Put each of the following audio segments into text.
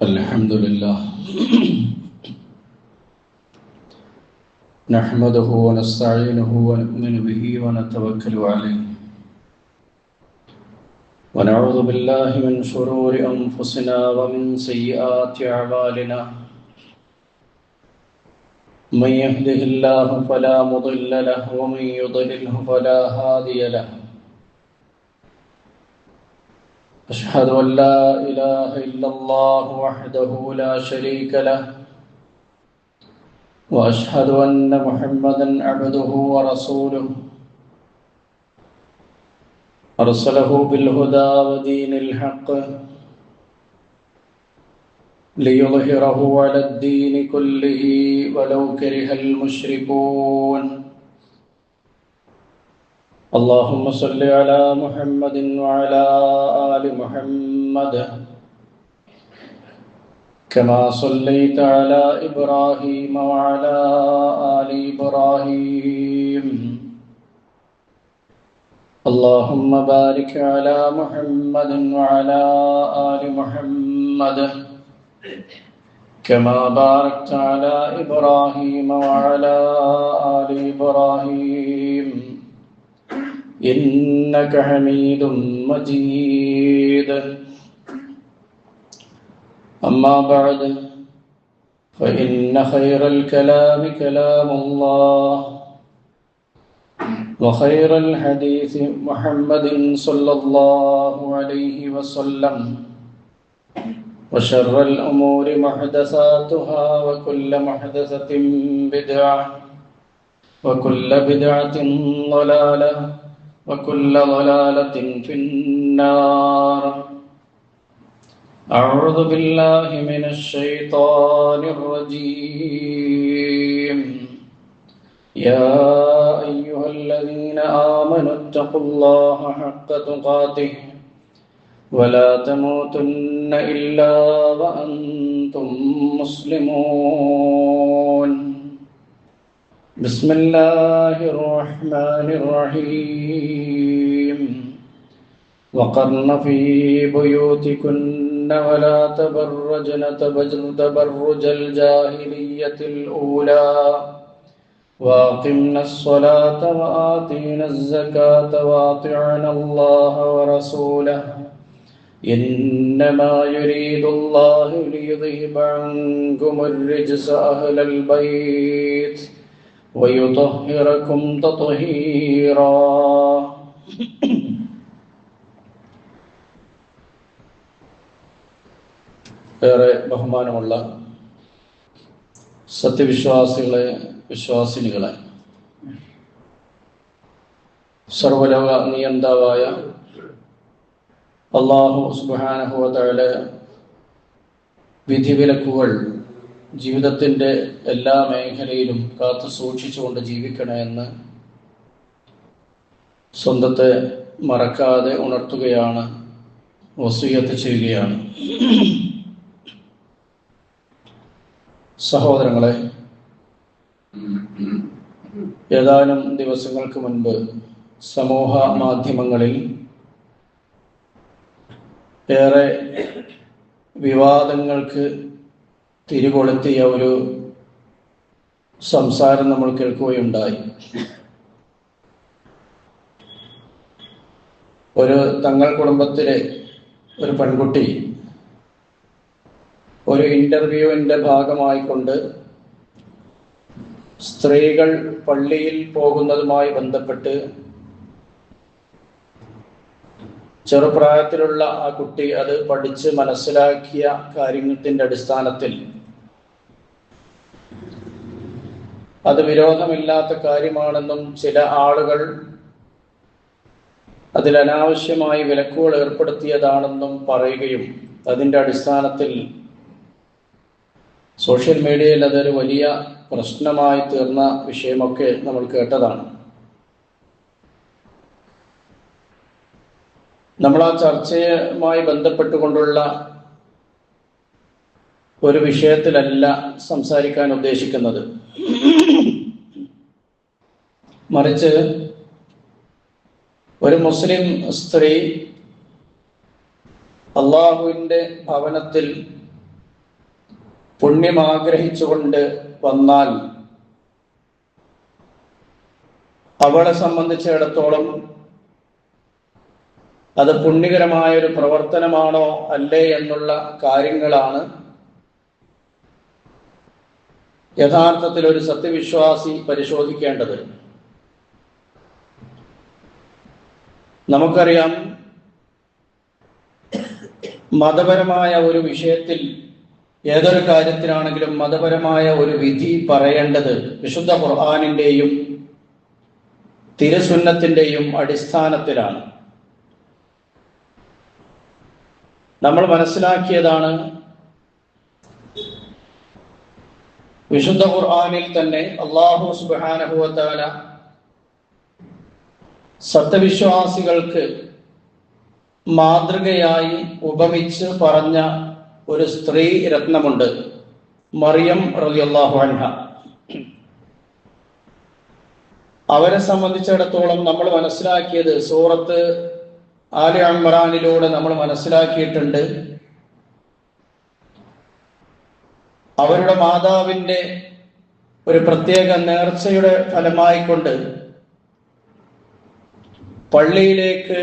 الحمد لله نحمده ونستعينه ونؤمن به ونتوكل عليه ونعوذ بالله من شرور أنفسنا ومن سيئات أعمالنا من يهده الله فلا مضل له ومن يضلله فلا هادي له أشهد أن لا إله إلا الله وحده لا شريك له وأشهد أن محمدًا عبده ورسوله أرسله بالهدى ودين الحق ليظهره على الدين كله ولو كره المشركون اللهم صل على محمد وعلى آل محمد كما صليت على إبراهيم وعلى آل إبراهيم اللهم بارك على محمد وعلى آل محمد كما باركت على إبراهيم وعلى آل إبراهيم إنك حميد مجيد أما بعد فإن خير الكلام كلام الله وخير الحديث محمد صلى الله عليه وسلم وشر الأمور محدثاتها وكل محدثة بدعة وكل بدعة ضلالة وكل ضلالة في النار أعوذ بالله من الشيطان الرجيم يا أيها الذين آمنوا اتقوا الله حق تقاته ولا تموتن إلا وأنتم مسلمون بسم الله الرحمن الرحيم وقرن في بيوتكن ولا تبرجن تبرج الجاهلية الأولى وأقمنا الصلاة وآتينا الزكاة وأطعنا الله ورسوله إنما يريد الله ليذهب عنكم الرجس أهل البيت ويطهركم تطهيرا ഏറെ ബഹുമാനമുള്ള സത്യവിശ്വാസികളെ, വിശ്വാസിനികളെ, സർവലോക നിയന്താവായ അല്ലാഹു സുബ്ഹാനഹു വ തആല വിധിവിലക്കുകൾ ജീവിതത്തിൻ്റെ എല്ലാ മേഖലയിലും കാത്തു സൂക്ഷിച്ചുകൊണ്ട് ജീവിക്കണമെന്ന് സ്വന്തത്തെ മറക്കാതെ ഉണർത്തുകയാണ്, വസിയ്യത്ത് ചെയ്യുകയാണ്. സഹോദരങ്ങളെ, ഏതാനും ദിവസങ്ങൾക്ക് മുൻപ് സമൂഹ മാധ്യമങ്ങളിൽ ഏറെ വിവാദങ്ങൾക്ക് തിരികൊളുത്തിയ ഒരു സംസാരം നമ്മൾ കേൾക്കുകയുണ്ടായി. ഒരു തങ്ങൾ കുടുംബത്തിലെ ഒരു പെൺകുട്ടി ഒരു ഇന്റർവ്യൂവിൻ്റെ ഭാഗമായിക്കൊണ്ട് സ്ത്രീകൾ പള്ളിയിൽ പോകുന്നതുമായി ബന്ധപ്പെട്ട് ചെറുപ്രായത്തിലുള്ള ആ കുട്ടി അത് പഠിച്ച് മനസ്സിലാക്കിയ കാര്യത്തിൻ്റെ അടിസ്ഥാനത്തിൽ അത് വിരോധമില്ലാത്ത കാര്യമാണെന്നും ചില ആളുകൾ അതിൽ അനാവശ്യമായി വിലക്കുകൾ ഏർപ്പെടുത്തിയതാണെന്നും പറയുകയും അതിൻ്റെ അടിസ്ഥാനത്തിൽ സോഷ്യൽ മീഡിയയിൽ അതൊരു വലിയ പ്രശ്നമായി തീർന്ന വിഷയമൊക്കെ നമ്മൾ കേട്ടതാണ്. നമ്മൾ ആ ചർച്ചയുമായി ബന്ധപ്പെട്ടുകൊണ്ടുള്ള ഒരു വിഷയത്തിലല്ല സംസാരിക്കാൻ ഉദ്ദേശിക്കുന്നത്. മറിച്ച് ഒരു മുസ്ലിം സ്ത്രീ അള്ളാഹുവിൻ്റെ ഭവനത്തിൽ പുണ്യം ആഗ്രഹിച്ചുകൊണ്ട് വന്നാൽ അവളെ സംബന്ധിച്ചിടത്തോളം അത് പുണ്യകരമായ ഒരു പ്രവർത്തനമാണോ അല്ലേ എന്നുള്ള കാര്യങ്ങളാണ് യഥാർത്ഥത്തിൽ ഒരു സത്യവിശ്വാസി പരിശോധിക്കേണ്ടത്. നമുക്കറിയാം, മതപരമായ ഒരു വിഷയത്തിൽ ഏതൊരു കാര്യത്തിലാണെങ്കിലും മതപരമായ ഒരു വിധി പറയേണ്ടത് വിശുദ്ധ ഖുർആനിന്റെയും തിരുസുന്നത്തിന്റെയും അടിസ്ഥാനത്തിലാണ്. നമ്മൾ മനസ്സിലാക്കിയതാണ്, വിശുദ്ധ ഖുർആനിൽ തന്നെ അല്ലാഹു സുബ്ഹാനഹു വ തആല സത്യവിശ്വാസികൾക്ക് മാതൃകയായി ഉപമിച്ച് പറഞ്ഞ ഒരു സ്ത്രീ രത്നമുണ്ട്, മറിയം റളിയല്ലാഹു അൻഹ. അവരെ സംബന്ധിച്ചിടത്തോളം നമ്മൾ മനസ്സിലാക്കിയത് സൂറത്ത് ആലി ഇംറാനിലൂടെ നമ്മൾ മനസ്സിലാക്കിയിട്ടുണ്ട്. അവരുടെ മാതാവിന്റെ ഒരു പ്രത്യേക നേർച്ചയുടെ ഫലമായിക്കൊണ്ട് പള്ളിയിലേക്ക്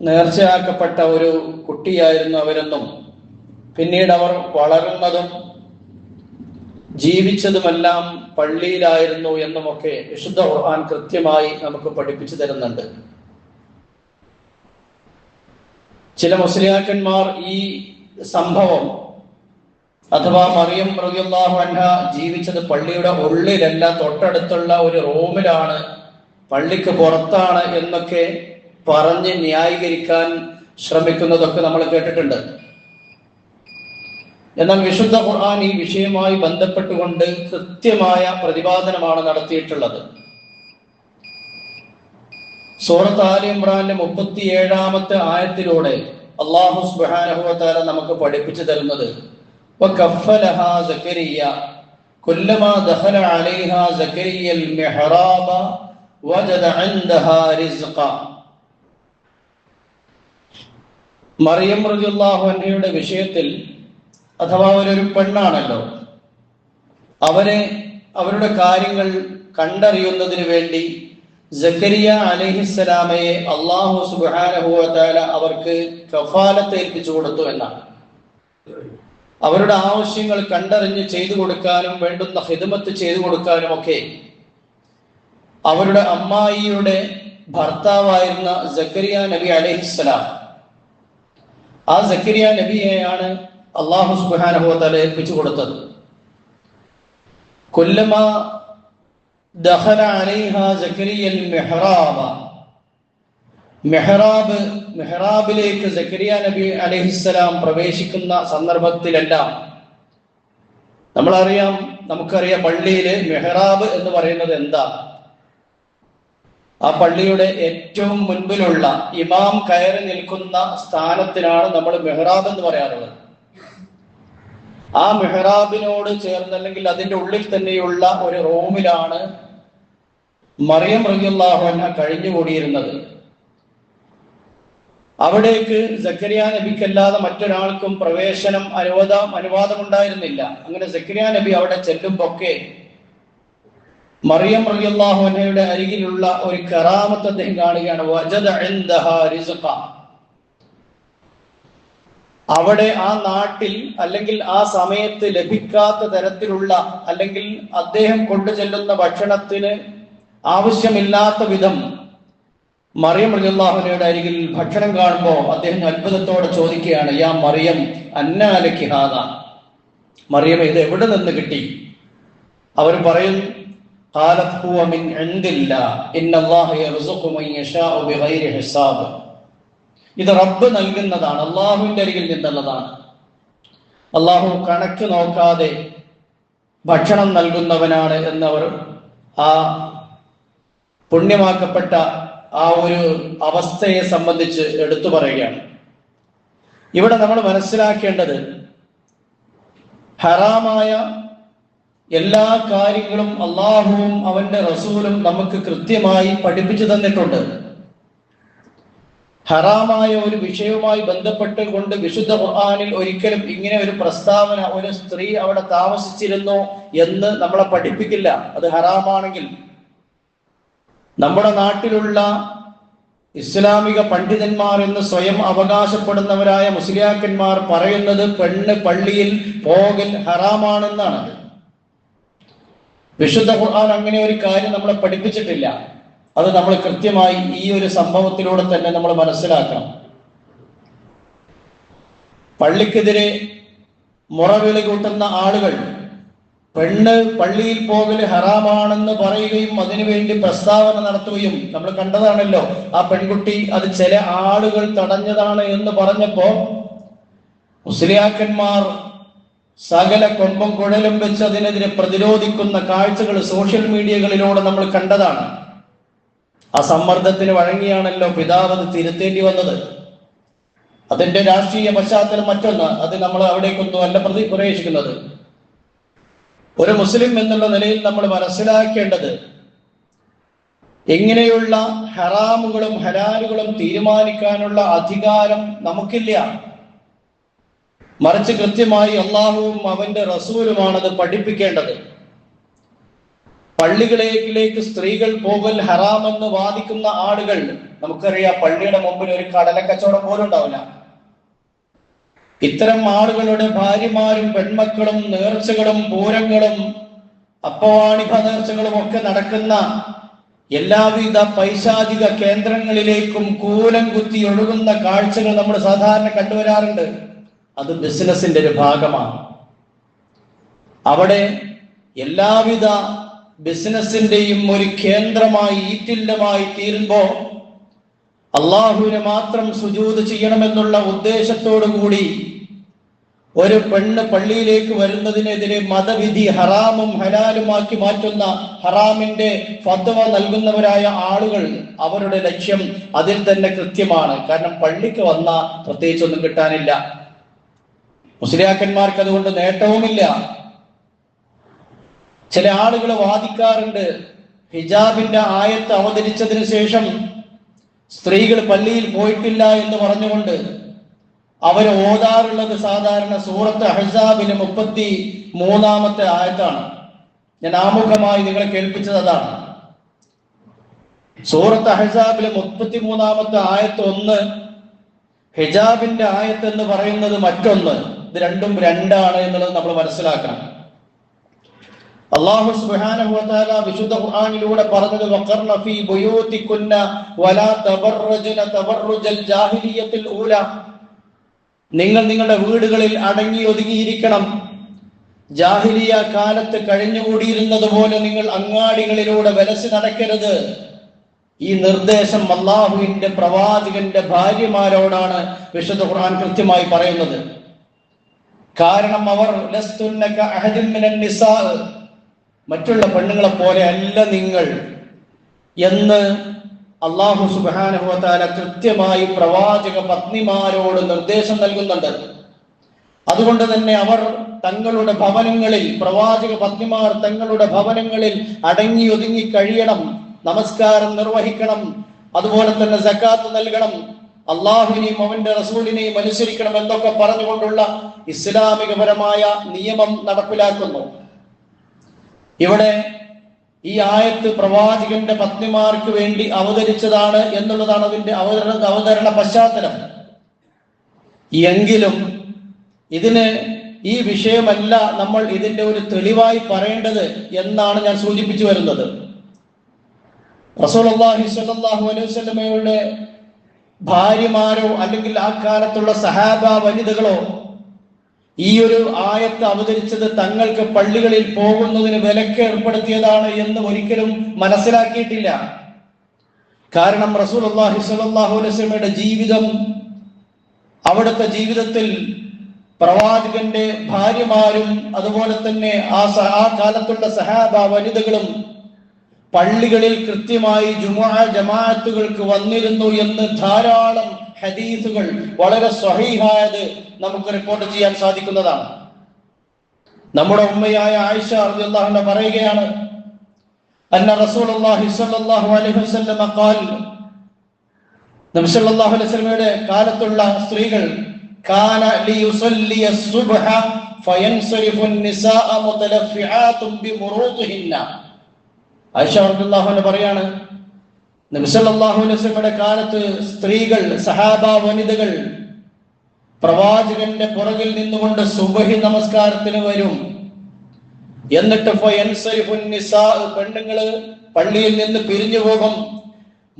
നേർച്ചയാക്കപ്പെട്ട ഒരു കുട്ടിയായിരുന്നു അവരെന്നും പിന്നീട് അവർ വളർന്നതും ജീവിച്ചതുമെല്ലാം പള്ളിയിലായിരുന്നു എന്നുമൊക്കെ വിശുദ്ധ ഖുർആൻ കൃത്യമായി നമുക്ക് പഠിപ്പിച്ചു തരുന്നുണ്ട്. ചില മുസ്ലിയാക്കന്മാർ ഈ സംഭവം അഥവാ മറിയം റളിയല്ലാഹു അൻഹ ജീവിച്ചത് പള്ളിയുടെ ഉള്ളിലല്ല, തൊട്ടടുത്തുള്ള ഒരു റൂമിലാണ്, പള്ളിക്ക് പുറത്താണ് എന്നൊക്കെ പറഞ്ഞ് ന്യായീകരിക്കാൻ ശ്രമിക്കുന്നതൊക്കെ നമ്മൾ കേട്ടിട്ടുണ്ട്. എന്നാൽ വിശുദ്ധ ഖുർആൻ ഈ വിഷയവുമായി ബന്ധപ്പെട്ടുകൊണ്ട് കൃത്യമായ പ്രതിപാദനമാണ് നടത്തിയിട്ടുള്ളത്. സൂറത്ത് ആലി ഇംറാനിലെ 37-ാമത്തെ ആയത്തിലൂടെ അല്ലാഹു സുബ്ഹാനഹു വ തആല നമുക്ക് പഠിപ്പിച്ചു തരുന്നത്, വകഫലഹാ സക്കരിയ കുല്ലമാ ദഖല അലൈഹാ സക്കരിയൽ മിഹ്റാബ വജദ ഇൻദഹാ റിസ്ഖ. മറിയം റളിയല്ലാഹു അൻഹയുടെ വിഷയത്തിൽ, അഥവാ അവരൊരു പെണ്ണാണല്ലോ, അവരുടെ കാര്യങ്ങൾ കണ്ടറിയുന്നതിന് വേണ്ടി സക്കരിയ അലൈഹിസ്സലാമയെ അല്ലാഹു സുബ്ഹാനഹു വ തആല അവർക്ക് കഫാലത്ത് ഏൽപ്പിച്ചു കൊടുത്തു എന്നാണ്. അവരുടെ ആവശ്യങ്ങൾ കണ്ടറിഞ്ഞ് ചെയ്തു കൊടുക്കാനും വേണ്ടുന്ന ഖിദ്മത്ത് ചെയ്തു കൊടുക്കാനും ഒക്കെ അവരുടെ അമ്മായിയുടെ ഭർത്താവായിരുന്ന സക്കരിയ നബി അലൈഹിസ്സലാം, ആ സക്കരിയ നബിയെയാണ് അല്ലാഹു സുബ്ഹാനഹു വ തആല ഏൽപ്പിച്ചു കൊടുത്തത്. കുല്ലമാ ദഖല അലൈഹാ സക്കരിയൽ മിഹ്റാബ, മെഹ്റാബിലേക്ക് സക്കരിയ നബി അലൈഹിസ്സലാം പ്രവേശിക്കുന്ന സന്ദർഭത്തിലെല്ലാം നമുക്കറിയാം പള്ളിയില് മെഹ്റാബ് എന്ന് പറയുന്നത് എന്താ? ആ പള്ളിയുടെ ഏറ്റവും മുൻപിലുള്ള ഇമാം കയറി നിൽക്കുന്ന സ്ഥാനത്തിനാണ് നമ്മൾ മെഹ്റാബ് എന്ന് പറയാറുള്ളത്. ആ മെഹ്റാബിനോട് ചേർന്ന് അല്ലെങ്കിൽ അതിന്റെ ഉള്ളിൽ തന്നെയുള്ള ഒരു റൂമിലാണ് മറിയം റളിയല്ലാഹു അൻഹ കഴിഞ്ഞുകൂടിയിരുന്നത്. അവിടേക്ക് സക്കരിയ നബിക്കല്ലാതെ മറ്റൊരാൾക്കും പ്രവേശനം അനുവാദമുണ്ടായിരുന്നില്ല. അങ്ങനെ സക്കരിയ നബി അവിടെ ചെല്ലുമ്പൊക്കെ മറിയം റളിയല്ലാഹു അൻഹയുടെ അരികിലുള്ള ഒരു കറാമത്ത് അദ്ദേഹം കാണുകയാണ്. വജദ ഇൻദഹാ റിസ്ഖ. അവിടെ ആ നാട്ടിൽ അല്ലെങ്കിൽ ആ സമയത്ത് ലഭിക്കാത്ത തരത്തിലുള്ള അല്ലെങ്കിൽ അദ്ദേഹം കൊണ്ടുചെല്ലുന്ന ഭക്ഷണത്തിന് ആവശ്യമില്ലാത്ത വിധം മറിയം റളിയല്ലാഹു അൻഹയുടെ അരികിൽ ഭക്ഷണം കാണുമ്പോൾ അദ്ദേഹം അത്ഭുതത്തോടെ ചോദിക്കുകയാണ്, യാ മറിയം അന്നാ ലക്കി ഹാദാ, മറിയം ഇത് എവിടെ നിന്ന് കിട്ടി? അവർ പറയും, ഖാലത് ഹുവ മിൻ ഇൻദില്ലാഹ് ഇന്നല്ലാഹ യർസുഖു മൻ യശാഉ ബിഗൈരി ഹിസാബ്. ഇത് റബ്ബ് നൽകുന്നതാണ്, അള്ളാഹുവിന്റെ അരികിൽ നിന്നുള്ളതാണ്. അള്ളാഹു കണക്ക് നോക്കാതെ ഭക്ഷണം നൽകുന്നവനാണ് എന്നവർ ആ പുണ്യമാക്കപ്പെട്ട ആ ഒരു അവസ്ഥയെ സംബന്ധിച്ച് എടുത്തു പറയുകയാണ്. ഇവിടെ നമ്മൾ മനസ്സിലാക്കേണ്ടത്, ഹറാമായ എല്ലാ കാര്യങ്ങളും അള്ളാഹുവും അവന്റെ റസൂലും നമുക്ക് കൃത്യമായി പഠിപ്പിച്ചു തന്നിട്ടുണ്ട്. ഹറാമായ ഒരു വിഷയവുമായി ബന്ധപ്പെട്ടുകൊണ്ട് വിശുദ്ധ ഖുർആനിൽ ഒരിക്കലും ഇങ്ങനെ ഒരു പ്രസ്താവന ഒരു സ്ത്രീ അവിടെ താമസിച്ചിരുന്നു എന്ന് നമ്മളെ പഠിപ്പിക്കില്ല. അത് ഹറാമാണെങ്കിൽ നമ്മുടെ നാട്ടിലുള്ള ഇസ്ലാമിക പണ്ഡിതന്മാർ എന്ന് സ്വയം അവകാശപ്പെടുന്നവരായ മുസ്ലിയാക്കന്മാർ പറയുന്നത് പെണ്ണ് പള്ളിയിൽ പോകൽ ഹറാമാണെന്നാണ്. വിശുദ്ധ ഖുർആൻ അങ്ങനെ ഒരു കാര്യം നമ്മളെ പഠിപ്പിച്ചിട്ടില്ല. അത് നമ്മൾ കൃത്യമായി ഈ ഒരു സംഭവത്തിലൂടെ തന്നെ നമ്മൾ മനസ്സിലാക്കണം. പള്ളിക്കെതിരെ മുറവിളി കൂട്ടുന്ന ആളുകൾ പെണ്ണ് പള്ളിയിൽ പോകൽ ഹറാമാണെന്ന് പറയുകയും അതിനുവേണ്ടി പ്രസ്താവന നടത്തുകയും നമ്മൾ കണ്ടതാണല്ലോ. ആ പെൺകുട്ടി അത് ചില ആളുകൾ തടഞ്ഞതാണ് എന്ന് പറഞ്ഞപ്പോ മുസ്ലിയാക്കന്മാർ സകല കൊമ്പും കുഴലും വെച്ച് അതിനെതിരെ പ്രതിരോധിക്കുന്ന കാഴ്ചകൾ സോഷ്യൽ മീഡിയകളിലൂടെ നമ്മൾ കണ്ടതാണ്. ആ സമ്മർദ്ദത്തിന് വഴങ്ങിയാണല്ലോ പിതാവ് അത് തിരുത്തേണ്ടി വന്നത്. അതിന്റെ രാഷ്ട്രീയ പശ്ചാത്തലം മറ്റൊന്ന്, അത് നമ്മൾ അവിടേക്കൊന്നും അല്ല പ്രവേശിക്കുന്നത്. ഒരു മുസ്ലിം എന്നുള്ള നിലയിൽ നമ്മൾ മനസ്സിലാക്കേണ്ടത് ഇങ്ങനെയുള്ള ഹറാമുകളും ഹലാലുകളും തീരുമാനിക്കാനുള്ള അധികാരം നമുക്കില്ല. മറിച്ച് കൃത്യമായി അള്ളാഹുവും അവന്റെ റസൂലുമാണത് പഠിപ്പിക്കേണ്ടത്. പള്ളികളിലേക്ക് സ്ത്രീകൾ പോകൽ ഹറാമെന്ന് വാദിക്കുന്ന ആളുകൾ, നമുക്കറിയാം പള്ളിയുടെ മുമ്പിൽ ഒരു കടലക്കച്ചവടം പോലും ഉണ്ടാവില്ല. ഇത്തരം ആളുകളുടെ ഭാര്യമാരും പെൺമക്കളും നേർച്ചകളും പൂരങ്ങളും അപ്പവാണിഭ നേർച്ചകളും ഒക്കെ നടക്കുന്ന എല്ലാവിധ പൈശാചിക കേന്ദ്രങ്ങളിലേക്കും കൂലം കുത്തി ഒഴുകുന്ന കാഴ്ചകൾ നമ്മൾ സാധാരണ കണ്ടുവരാറുണ്ട്. അത് ബിസിനസിന്റെ ഒരു ഭാഗമാണ്. അവിടെ എല്ലാവിധ ബിസിനസിന്റെയും ഒരു കേന്ദ്രമായി ഈറ്റില്ലമായി തീരുമ്പോ അള്ളാഹുവിനെ മാത്രം സുജൂദ് ചെയ്യണമെന്നുള്ള ഉദ്ദേശത്തോടു കൂടി ഒരു പെണ്ണ് പള്ളിയിലേക്ക് വരുന്നതിനെതിരെ മതവിധി ഹറാമും ഹലാലുമാക്കി മാറ്റുന്ന ഹറാമിന്റെ ഫത്വ നൽകുന്നവരായ ആളുകൾ, അവരുടെ ലക്ഷ്യം അതിൽ തന്നെ കൃത്യമാണ്. കാരണം പള്ളിക്ക് വന്ന പ്രത്യേകിച്ചൊന്നും കിട്ടാനില്ല, മുസ്ലിയാക്കന്മാർക്ക് അതുകൊണ്ട് നേട്ടവുമില്ല. ചില ആളുകൾ വാദിക്കാറുണ്ട്, ഹിജാബിന്റെ ആയത്ത് അവതരിച്ചതിന് ശേഷം സ്ത്രീകൾ പള്ളിയിൽ പോയിട്ടില്ല എന്ന് പറഞ്ഞുകൊണ്ട് അവർ ഓതാറുള്ളത് സാധാരണ സൂറത്ത് അഹ്സാബിലെ 33 ആയത്താണ്. ഞാൻ ആമുഖമായി നിങ്ങളെ കേൾപ്പിച്ചത് അതാണ്. സൂറത്ത് അഹ്സാബിലെ 33 ആയത്ത് ഒന്ന്, ഹിജാബിന്റെ ആയത്ത് എന്ന് പറയുന്നത് മറ്റൊന്ന്. ഇത് രണ്ടും രണ്ടാണ് എന്നുള്ളത് നമ്മൾ മനസ്സിലാക്കണം. അല്ലാഹു സുബ്ഹാനഹു വ തആല വിശുദ്ധ ഖുർആനിലൂടെ പറഞ്ഞത് വഖർന ഫീ ബുയൂതികുന്ന വലാ തബറജ്ന തബറുജൽ ജാഹിലിയ്യത്തിൽ ഊല, നിങ്ങൾ നിങ്ങളുടെ വീടുകളിൽ അടങ്ങി ഒതുങ്ങിയിരിക്കണം. ജാഹിലിയ കാലത്ത് കഴിഞ്ഞുകൂടിയിരുന്നത് പോലെ നിങ്ങൾ അങ്ങാടികളിലൂടെ വലസി നടക്കരുത്. ഈ നിർദ്ദേശം അല്ലാഹുവിന്റെ പ്രവാചകന്റെ ഭാര്യമാരോടാണ് വിശുദ്ധ ഖുർആൻ കൃത്യമായി പറയുന്നത്. കാരണം അവർ ലസ്തുന്നക അഹദുൻ മിനൻ നിസാ, മറ്റുള്ള പെണ്ണുങ്ങളെ പോലെ അല്ല നിങ്ങൾ എന്ന് അല്ലാഹു സുബ്ഹാനഹു വ തആല കൃത്യമായി പ്രവാചക പത്നിമാരോട് നിർദ്ദേശം നൽകുന്നുണ്ട്. അതുകൊണ്ട് തന്നെ അവർ തങ്ങളുടെ ഭവനങ്ങളിൽ, പ്രവാചക പത്നിമാർ തങ്ങളുടെ ഭവനങ്ങളിൽ അടങ്ങി ഒതുങ്ങി കഴിയണം, നമസ്കാരം നിർവഹിക്കണം, അതുപോലെ തന്നെ സക്കാത്ത് നൽകണം, അള്ളാഹുവിനെയും അവന്റെ റസൂലിനെയും അനുസരിക്കണം എന്നൊക്കെ പറഞ്ഞുകൊണ്ടുള്ള ഇസ്ലാമികപരമായ നിയമം നടപ്പിലാക്കുന്നു. ഇവിടെ ഈ ആയത്ത് പ്രവാചകന്റെ പത്നിമാർക്ക് വേണ്ടി അവതരിച്ചതാണ് എന്നുള്ളതാണ് അതിന്റെ അവതരണ പശ്ചാത്തലം. എങ്കിലും ഇതിന് ഈ വിഷയമല്ല നമ്മൾ ഇതിന്റെ ഒരു തെളിവായി പറയേണ്ടത് എന്നാണ് ഞാൻ സൂചിപ്പിച്ചു വരുന്നത്. റസൂലുള്ളാഹി സ്വല്ലല്ലാഹു അലൈഹി വസല്ലമയുടെ ഭാര്യമാരോ അല്ലെങ്കിൽ ആ കാലത്തുള്ള സഹാബ വനിതകളോ ഈ ഒരു ആയത്ത് അവതരിച്ചത് തങ്ങൾക്ക് പള്ളികളിൽ പോകുന്നതിന് വിലക്ക് ഏർപ്പെടുത്തിയതാണ് എന്ന് ഒരിക്കലും മനസ്സിലാക്കിയിട്ടില്ല. കാരണം റസൂലുള്ളാഹി സ്വല്ലല്ലാഹു അലൈഹി വസല്ലമയുടെ ജീവിതം, അവിടുത്തെ ജീവിതത്തിൽ പ്രവാചകന്റെ ഭാര്യമാരും അതുപോലെ തന്നെ ആ കാലത്തുള്ള സഹാബ വനിതകളും പള്ളികളിൽ കൃത്യമായി ജുമുഅ ജമാഅത്തുകൾക്ക് വന്നിരുന്നു എന്ന് ധാരാളം ഹദീസുകൾ വളരെ സ്വഹീഹായത് നമുക്ക് റിപ്പോർട്ട് ചെയ്യാൻ സാധിക്കുന്നതാണ്. നമ്മുടെ ഉമ്മയായ ആയിഷ റളിയല്ലാഹു അൻഹ പറയുകയാണ്, അന്ന റസൂലുള്ളാഹി സ്വല്ലല്ലാഹു അലൈഹി വസല്ലം ഖാൽ, നബി സല്ലല്ലാഹു അലൈഹി വസല്ലമയുടെ കാലത്തുള്ള സ്ത്രീകൾ കാന ലിയുസല്ലിയ സുബ്ഹ ഫയൻസരിഫു النിസാഅ മുതലഫിആതുൻ ബിമുറൂതിഹിന്ന. ആയിഷ റളിയല്ലാഹു അൻഹ പറയാണ്, നബി സല്ലല്ലാഹു അലൈഹി വസല്ലമയുടെ കാലത്ത് സ്ത്രീകൾ, സഹാബ വനിതകൾ പ്രവാചകന്റെ പുറകിൽ നിന്നുകൊണ്ട് സുബ്ഹി നമസ്കാരത്തിന് വരും. എന്നിട്ട് ഫയൻസരിഫു النിസാഅ, പെണ്ണുങ്ങള് പള്ളിയിൽ നിന്ന് പിരിഞ്ഞു പോകും.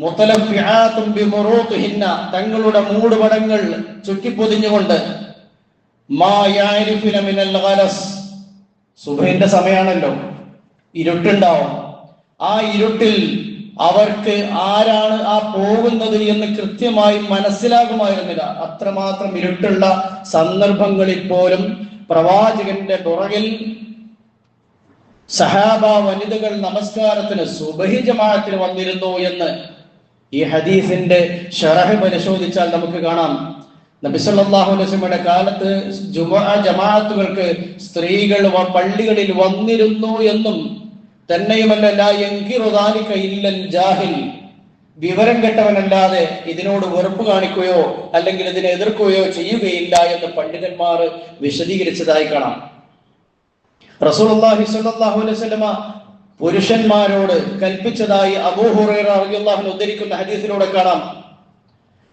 മുതലഫിആതുൻ ബിമുറൂതിഹിന്ന, തങ്ങളുടെ മൂടുപടങ്ങൾ ചുറ്റിപ്പൊതിഞ്ഞുകൊണ്ട്. മാ യഅരിഫുന മിനൽ ഗലസ്, സുബ്ഹിന്റെ സമയമാണല്ലോ, ഇരുട്ടുണ്ടാവും. ആ ഇരുട്ടിൽ അവർക്ക് ആരാണ് ആ പോകുന്നത് എന്ന് കൃത്യമായി മനസ്സിലാകുമായിരുന്നില്ല. അത്രമാത്രം ഇരുട്ടുള്ള സന്ദർഭങ്ങളിൽ പോലും പ്രവാചകന്റെ പുറകിൽ സഹാബ വനിതകൾ നമസ്കാരത്തിന് സുബ്ഹി ജമാഅത്തിന് വന്നിരുന്നു എന്ന് ഈ ഹദീസിന്റെ ശറഹ് പരിശോധിച്ചാൽ നമുക്ക് കാണാം. നബി സല്ലല്ലാഹു അലൈഹി വസല്ലമയുടെ കാലത്ത് ജുമുഅ ജമാഅത്തുകൾക്ക് സ്ത്രീകൾ പള്ളികളിൽ വന്നിരുന്നു എന്നും തന്നെയുമല്ല, ലാ യൻകിറു ദാലിക ഇല്ലൽ ജാഹിൽ, വിവരം കെട്ടവനല്ലാതെ ഇതിനോട് വെറുപ്പ് കാണിക്കുകയോ അല്ലെങ്കിൽ ഇതിനെ എതിർക്കുകയോ ചെയ്യുകയില്ല എന്ന് പണ്ഡിതന്മാർ വിശദീകരിച്ചതായി കാണാം. റസൂലുള്ളാഹി സ്വല്ലല്ലാഹു അലൈഹി വസല്ലമ പുരുഷന്മാരോട് കൽപ്പിച്ചതായി അബൂ ഹുറൈറ റളിയല്ലാഹു അൻഹു ഉദ്ധരിക്കുന്ന ഹദീസിലൂടെ കാണാം.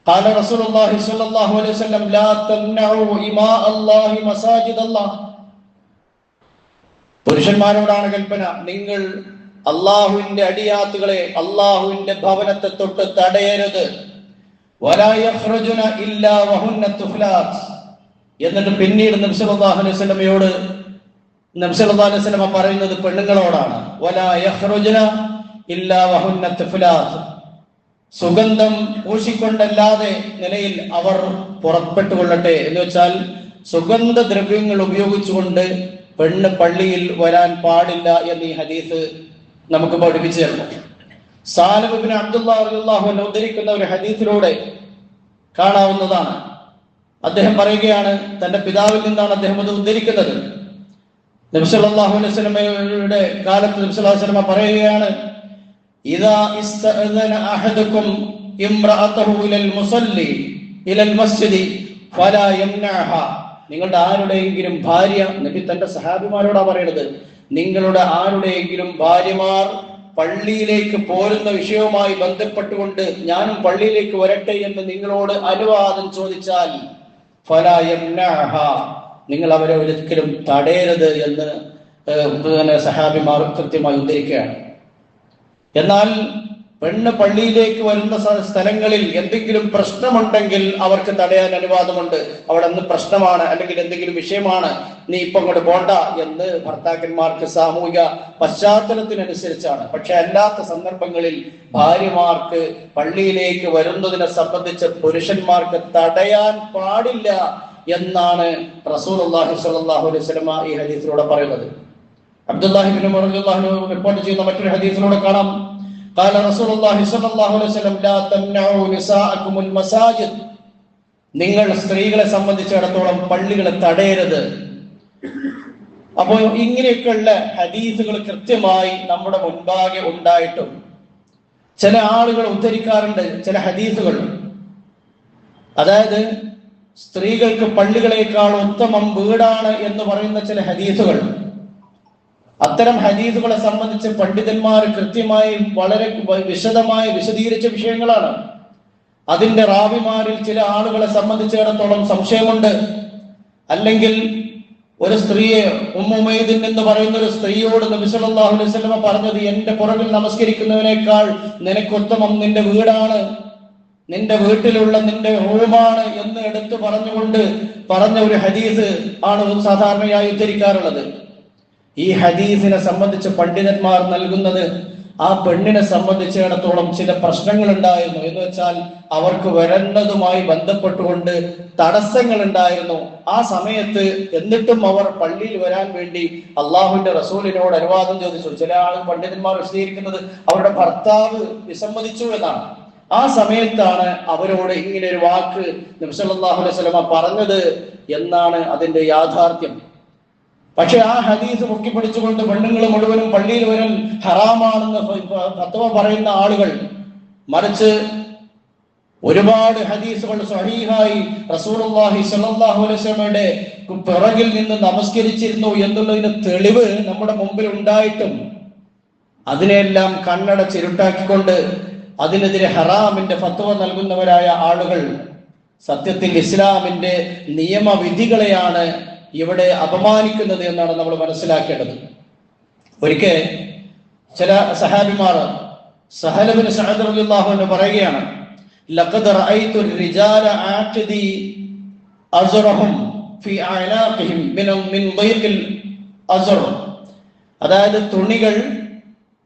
ഖാല റസൂലുള്ളാഹി സ്വല്ലല്ലാഹു അലൈഹി വസല്ലം ലാ തംനഉ ഇമാ അല്ലാഹി മസാജിദല്ലാഹ്. പുരുഷന്മാരോടാണ് കൽപ്പന, നിങ്ങൾ അല്ലാഹുവിന്റെ അടിയാത്തുകളെ, അല്ലാഹുവിന്റെ ഭവനത്തെ തൊട്ട് തടയരുത്. വലാ യഖ്റുജുന ഇല്ലാ വഹുന്ന തുഫ്ലാത്ത്. എന്നിട്ട് പിന്നീട് നബി സല്ലല്ലാഹു അലൈഹി വസല്ലമയോട് നബി സല്ലല്ലാഹു അലൈഹി വസല്ലമ പറയുന്നത് പെണ്ണുങ്ങളോടാണ്. വലാ യഖ്റുജുന ഇല്ലാ വഹുന്ന തുഫ്ലാത്ത്, സുഗന്ധം പൂശിക്കൊണ്ടല്ലാതെ നിലയിൽ അവർ പുറപ്പെട്ടു കൊള്ളട്ടെ എന്ന് വെച്ചാൽ സുഗന്ധ ദ്രവ്യങ്ങൾ ഉപയോഗിച്ചുകൊണ്ട് പെണ്ണ് പള്ളിയിൽ വരാൻ പാടില്ല എന്ന് ഈ ഹദീസ് നമുക്ക് പഠിപ്പിച്ചു തരുന്നു. സാലിം ഇബ്നു അബ്ദുല്ലാഹ് റളിയല്ലാഹു അൻഹു ഉദ്ധരിക്കുന്ന ഒരു ഹദീസിലൂടെ കാണാവുന്നതാണ്. അദ്ദേഹം പറയുകയാണ്, തന്റെ പിതാവിൽ നിന്നാണ് അദ്ദേഹം അത് ഉദ്ധരിക്കുന്നത്. നബി സല്ലല്ലാഹു അലൈഹി വസല്ലമയുടെ കാലത്ത് നബി സല്ലല്ലാഹു അലൈഹി വസല്ലമ പറയുകയാണ്, ഇദാ ഇസ്തഅദന അഹദുകും ഇംറഅതഹു ഇലൽ മുസല്ലി ഇലൽ മസ്ജിദി ഫലാ യംനഅഹ. നിങ്ങളുടെ ആരുടെയെങ്കിലും ഭാര്യ, നബി തന്റെ സഹാബിമാരോടാ പറയുന്നത്, നിങ്ങളുടെ ആരുടെയെങ്കിലും ഭാര്യമാർ പള്ളിയിലേക്ക് പോരുന്ന വിഷയവുമായി ബന്ധപ്പെട്ടുകൊണ്ട് ഞാനും പള്ളിയിലേക്ക് വരട്ടെ എന്ന് നിങ്ങളോട് അനുവാദം ചോദിച്ചാൽ ഫലാ യംനഅഹ, നിങ്ങൾ അവരെ ഒരിക്കലും തടയരുത് എന്ന് സഹാബിമാർ കൃത്യമായി ഉദ്ധരിക്കുകയാണ്. എന്നാൽ പെണ്ണ് പള്ളിയിലേക്ക് വരുന്ന സ്ഥലങ്ങളിൽ എന്തെങ്കിലും പ്രശ്നമുണ്ടെങ്കിൽ അവർക്ക് തടയാൻ അനുവാദമുണ്ട്. അവിടെ നിന്ന് പ്രശ്നമാണ് അല്ലെങ്കിൽ എന്തെങ്കിലും വിഷയമാണ്, നീ ഇപ്പൊ അങ്ങോട്ട് പോണ്ട എന്ന് ഭർത്താക്കന്മാർക്ക് സാമൂഹിക പശ്ചാത്തലത്തിനനുസരിച്ചാണ്. പക്ഷെ അല്ലാത്ത സന്ദർഭങ്ങളിൽ ഭാര്യമാർക്ക് പള്ളിയിലേക്ക് വരുന്നതിനെ സംബന്ധിച്ച് പുരുഷന്മാർക്ക് തടയാൻ പാടില്ല എന്നാണ് റസൂലുള്ളാഹി സ്വല്ലല്ലാഹു അലൈഹി വസല്ലമ ഈ ഹദീസിലൂടെ പറയുന്നത്. അബ്ദുല്ലാഹി ഇബ്നു ഉമർ റളിയല്ലാഹു അൻഹു റിപ്പോർട്ട് ചെയ്യുന്ന മറ്റൊരു ഹദീസിലൂടെ കാണാം, قال رسول الله صلى الله عليه وسلم لا تمنعوا نساءكم المساجد. നിങ്ങൾ സ്ത്രീകളെ സംബന്ധിച്ചിടത്തോളം പള്ളികളെ തടയരുത്. അപ്പോൾ ഇങ്ങനെയൊക്കെയുള്ള ഹദീസുകൾ കൃത്യമായി നമ്മുടെ മുൻപാകെ ഉണ്ടായിട്ടും ചില ആളുകൾ ഉദ്ധരിക്കാറുണ്ട് ചില ഹദീസുകൾ, അതായത് സ്ത്രീകൾക്ക് പള്ളികളെക്കാൾ ഉത്തമം വീടാണ് എന്ന് പറയുന്ന ചില ഹദീസുകൾ. അത്തരം ഹദീസുകളെ സംബന്ധിച്ച് പണ്ഡിതന്മാർ കൃത്യമായി വളരെ വിശദമായി വിശദീകരിച്ച വിഷയങ്ങളാണ്. അതിന്റെ റാവിമാരിൽ ചില ആളുകളെ സംബന്ധിച്ചിടത്തോളം സംശയമുണ്ട്. അല്ലെങ്കിൽ ഒരു സ്ത്രീയെ, ഉമ്മുമൈദിൻ എന്ന് പറയുന്ന ഒരു സ്ത്രീയോട് നബി സല്ലല്ലാഹു അലൈഹി വസല്ലമ പറഞ്ഞത്, എന്റെ പുറകിൽ നമസ്കരിക്കുന്നതിനേക്കാൾ നിനക്കുത്തമം നിന്റെ വീടാണ്, നിന്റെ വീട്ടിലുള്ള നിന്റെ റൂമാണ് എന്ന് എടുത്തു പറഞ്ഞുകൊണ്ട് പറഞ്ഞ ഒരു ഹദീസ് ആണ് സാധാരണയായി ഉദ്ധരിക്കാറുള്ളത്. ഈ ഹദീസിനെ സംബന്ധിച്ച് പണ്ഡിതന്മാർ നൽകുന്നത്, ആ പെണ്ണിനെ സംബന്ധിച്ചിടത്തോളം ചില പ്രശ്നങ്ങൾ ഉണ്ടായിരുന്നു എന്ന് വെച്ചാൽ അവർക്ക് വരുന്നതുമായി ബന്ധപ്പെട്ടുകൊണ്ട് തടസ്സങ്ങൾ ഉണ്ടായിരുന്നു. ആ സമയത്ത് എന്നിട്ടും അവർ പള്ളിയിൽ വരാൻ വേണ്ടി അള്ളാഹുവിന്റെ റസൂലിനോട് അനുവാദം ചോദിച്ചു. ചില ആളുകൾ പണ്ഡിതന്മാർ വിശദീകരിക്കുന്നത് അവരുടെ ഭർത്താവ് വിസമ്മതിച്ചു എന്നാണ്. ആ സമയത്താണ് അവരോട് ഇങ്ങനെ ഒരു വാക്ക് നബി സല്ലല്ലാഹു അലൈഹി വസല്ലമ പറഞ്ഞത് എന്നാണ് അതിന്റെ യാഥാർത്ഥ്യം. പക്ഷെ ആ ഹദീസ് പൊക്കിപ്പിടിച്ചുകൊണ്ട് പെണ്ണുങ്ങൾ മുഴുവനും പള്ളിയിൽ വരും ഹറാമാണെന്ന് ഫത്വ പറയുന്ന ആളുകൾ, മറിച്ച് ഒരുപാട് ഹദീസുകൾ സ്വഹീഹായി റസൂലുള്ളാഹി സ്വല്ലല്ലാഹു അലൈഹി വസല്ലമയുടെ പിറകിൽ നിന്ന് നമസ്കരിച്ചിരുന്നു എന്നുള്ളതിന് തെളിവ് നമ്മുടെ മുമ്പിൽ ഉണ്ടായിട്ടും അതിനെല്ലാം കണ്ണടച്ചിരുട്ടാക്കിക്കൊണ്ട് അതിനെതിരെ ഹറാമിന്റെ ഫത്വ നൽകുന്നവരായ ആളുകൾ സത്യത്തിൽ ഇസ്ലാമിന്റെ നിയമവിധികളെയാണ് ഇവിടെ അപമാനിക്കുന്നത് എന്നാണ് നമ്മൾ മനസ്സിലാക്കേണ്ടത്. ഒരിക്കൽ ചില സഹാബിമാർ സഹൽ ഇബ്നു സഅദ് റളിയല്ലാഹു അൻഹു പറയുകയാണ്, ലഖദ് റഅയ്തു الرجال ആഖിദി അസ്റഹും ഫീ അഅനാഖിഹിം മിൻ ളൈഖിൽ അസ്ർ. അതായത് തുണികൾ,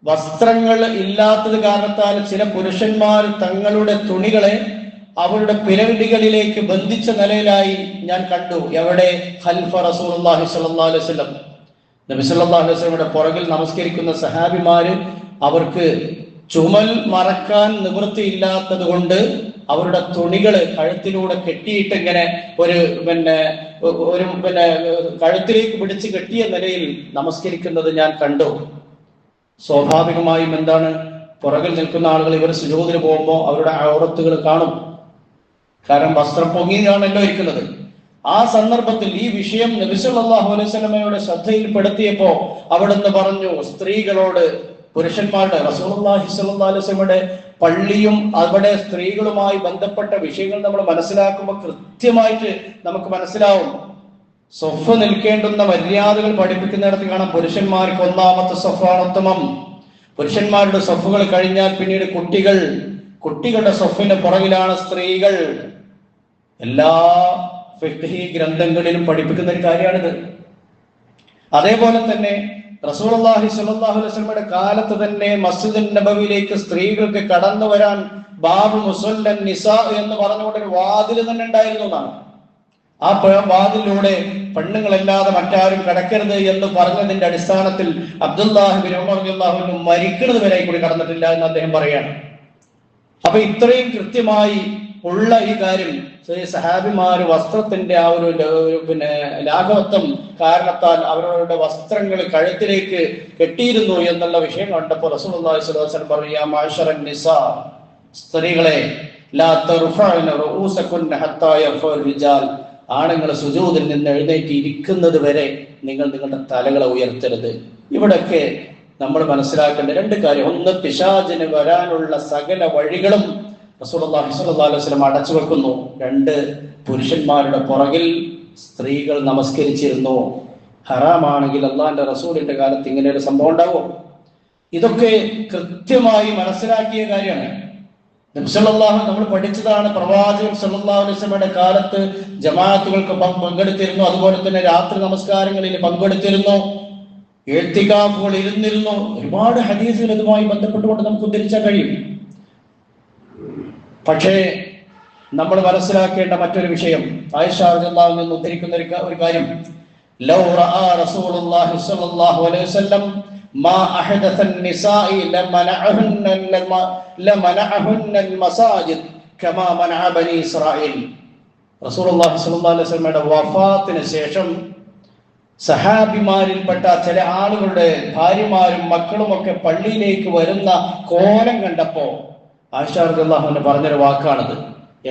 വസ്ത്രങ്ങൾ ഇല്ലാത്തത് കാരണത്താൽ ചില പുരുഷന്മാർ തങ്ങളുടെ തുണികളെ അവരുടെ പിരമിഡുകളിലേക്ക് ബന്ധിച്ച നിലയിലായി ഞാൻ കണ്ടു. എവിടെ? ഖൽഫ റസൂലുള്ളാഹി സ്വല്ലല്ലാഹു അലൈഹി വസല്ലം. നബി സല്ലല്ലാഹു അലൈഹി വസല്ലമയുടെ പുറകിൽ നമസ്കരിക്കുന്ന സഹാബിമാര് അവർക്ക് ചുമൽ മറക്കാൻ നിവൃത്തിയില്ലാത്തത് കൊണ്ട് അവരുടെ തുണികള് കഴുത്തിലൂടെ കെട്ടിയിട്ട് ഇങ്ങനെ ഒരു കഴുത്തിലേക്ക് പിടിച്ച് കെട്ടിയ നിലയിൽ നമസ്കരിക്കുന്നത് ഞാൻ കണ്ടു. സ്വാഭാവികമായും എന്താണ്, പുറകിൽ നിൽക്കുന്ന ആളുകൾ ഇവർ സുജൂദിന് പോകുമ്പോൾ അവരുടെ ഔറത്തുകൾ കാണും. കാരണം വസ്ത്രം പൊങ്ങിയാണല്ലോ ഇരിക്കുന്നത്. ആ സന്ദർഭത്തിൽ ഈ വിഷയം നബി സല്ലല്ലാഹു അലൈഹി വസല്ലമയുടെ ശ്രദ്ധയിൽപ്പെടുത്തിയപ്പോ അവിടുന്ന് പറഞ്ഞു സ്ത്രീകളോട്, പുരുഷന്മാരുടെ, റസൂലുള്ളാഹി സ്വല്ലല്ലാഹു അലൈഹി വസല്ലമയുടെ പള്ളിയും അവിടെ സ്ത്രീകളുമായി ബന്ധപ്പെട്ട വിഷയങ്ങൾ നമ്മൾ മനസ്സിലാക്കുമ്പോൾ കൃത്യമായിട്ട് നമുക്ക് മനസ്സിലാവും. സൊഫ് നിൽക്കേണ്ടുന്ന മര്യാദകൾ പഠിപ്പിക്കുന്നിടത്ത് കാണാം പുരുഷന്മാർക്ക് ഒന്നാമത്തെ സൊഫാണ് ഉത്തമം. പുരുഷന്മാരുടെ സൊഫുകൾ കഴിഞ്ഞാൽ പിന്നീട് കുട്ടികളുടെ സൊഫിന്റെ പുറകിലാണ് സ്ത്രീകൾ. എല്ലാ ഫിഖ്ഹി ഗ്രന്ഥങ്ങളിലും പഠിപ്പിക്കുന്ന ഒരു കാര്യമാണിത്. അതേപോലെ തന്നെ റസൂലുള്ളാഹി സ്വല്ലല്ലാഹു അലൈഹി വസല്ലമയുടെ കാലത്ത് തന്നെ മസ്ജിദുൻ നബവിയിലേക്ക് സ്ത്രീകൾക്ക് കടന്നു വരാൻ ബാബു മുസല്ലൻ നിസാ എന്ന് പറഞ്ഞുകൊണ്ടൊരു വാതിൽ തന്നെ ഉണ്ടായിരുന്നു എന്നാണ്. ആ വാതിലൂടെ പെണ്ണുങ്ങളല്ലാതെ മറ്റാരും കടക്കരുത് എന്ന് പറഞ്ഞതിന്റെ അടിസ്ഥാനത്തിൽ അബ്ദുല്ലാഹി ബിൻ ഉമർ റളിയല്ലാഹു അൻഹു മരിക്കുന്നത് വരെ കൂടി കടന്നിട്ടില്ല എന്ന് അദ്ദേഹം പറയാണ്. അപ്പൊ ഇത്രയും കൃത്യമായി ഉള്ള ഈ കാര്യം സഹാബിമാര് വസ്ത്രത്തിന്റെ ആ ഒരു ലാഘവത്വം കാരണത്താൽ അവരുടെ വസ്ത്രങ്ങൾ കഴുത്തിലേക്ക് കെട്ടിയിരുന്നു എന്നുള്ള വിഷയം കണ്ടപ്പോൾ റസൂലുള്ളാഹി സ്വല്ലല്ലാഹു അലൈഹി വസല്ലം പറയാ, മഅശറൻ നിസാ, സ്ത്രീകളെ, ലാ തർഫഅന റഊസകുന്ന ഹത്താ യർഫഉ റിജാൽ, ആണുങ്ങൾ സുജൂദിൽ നിന്ന് എഴുന്നേറ്റ് ഇരിക്കുന്നത് വരെ നിങ്ങൾ നിങ്ങളുടെ തലകളെ ഉയർത്തരുത്. ഇവിടൊക്കെ നമ്മൾ മനസ്സിലാക്കേണ്ട രണ്ട് കാര്യം. ഒന്ന്, പിശാചിന് വരാനുള്ള സകല വഴികളും റസൂലുള്ളാഹി സ്വല്ലല്ലാഹു അലൈഹി വസല്ലം അടച്ചു വെക്കുന്നു. രണ്ട്, പുരുഷന്മാരുടെ പുറകിൽ സ്ത്രീകൾ നമസ്കരിച്ചിരുന്നു. ഹറാമാണെങ്കിൽ അള്ളാഹിന്റെ റസൂലിന്റെ കാലത്ത് ഇങ്ങനെ ഒരു സംഭവം ഉണ്ടാവും. ഇതൊക്കെ കൃത്യമായി മനസ്സിലാക്കിയ കാര്യമാണ്. നമ്മൾ പഠിച്ചതാണ്. പ്രവാചകൻ സല്ലല്ലാഹു അലൈഹി വസല്ലമയുടെ കാലത്ത് ജമാഅത്തുകൾക്ക് പങ്കെടുത്തിരുന്നു. അതുപോലെ തന്നെ രാത്രി നമസ്കാരങ്ങളിൽ പങ്കെടുത്തിരുന്നു. എഴുത്തികാഫുകൾ ഇരുന്നിരുന്നു. ഒരുപാട് ഹദീസുകൾ ഇതുമായി ബന്ധപ്പെട്ടുകൊണ്ട് നമുക്ക് ഉദ്ധരിച്ചാൽ കഴിയും. പക്ഷേ നമ്മൾ മനസ്സിലാക്കേണ്ട മറ്റൊരു വിഷയം, ആയിഷ റളിയല്ലാഹു അൻഹ ഉദ്ധരിക്കുന്ന ഒരു കാര്യം, ലൗ റഅ റസൂലുള്ളാഹി സ്വല്ലല്ലാഹു അലൈഹി വസല്ലം മാ അഹദസ നിസാഇ ലമനഅഹുന്ന അൽമസാജിദ് കമാ മനഅ ബനി ഇസ്രായീൽ. റസൂലുള്ളാഹി സ്വല്ലല്ലാഹു അലൈഹി വസല്ലമയുടെ വഫാത്തിന് ശേഷം സഹാബിമാരിൽപ്പെട്ട ചില ആളുകളുടെ ഭാര്യമാരും മക്കളുമൊക്കെ പള്ളിയിലേക്ക് വരുന്ന കോലം കണ്ടപ്പോ ആയിഷ റളിയല്ലാഹു അൻഹ പറഞ്ഞൊരു വാക്കാണത്.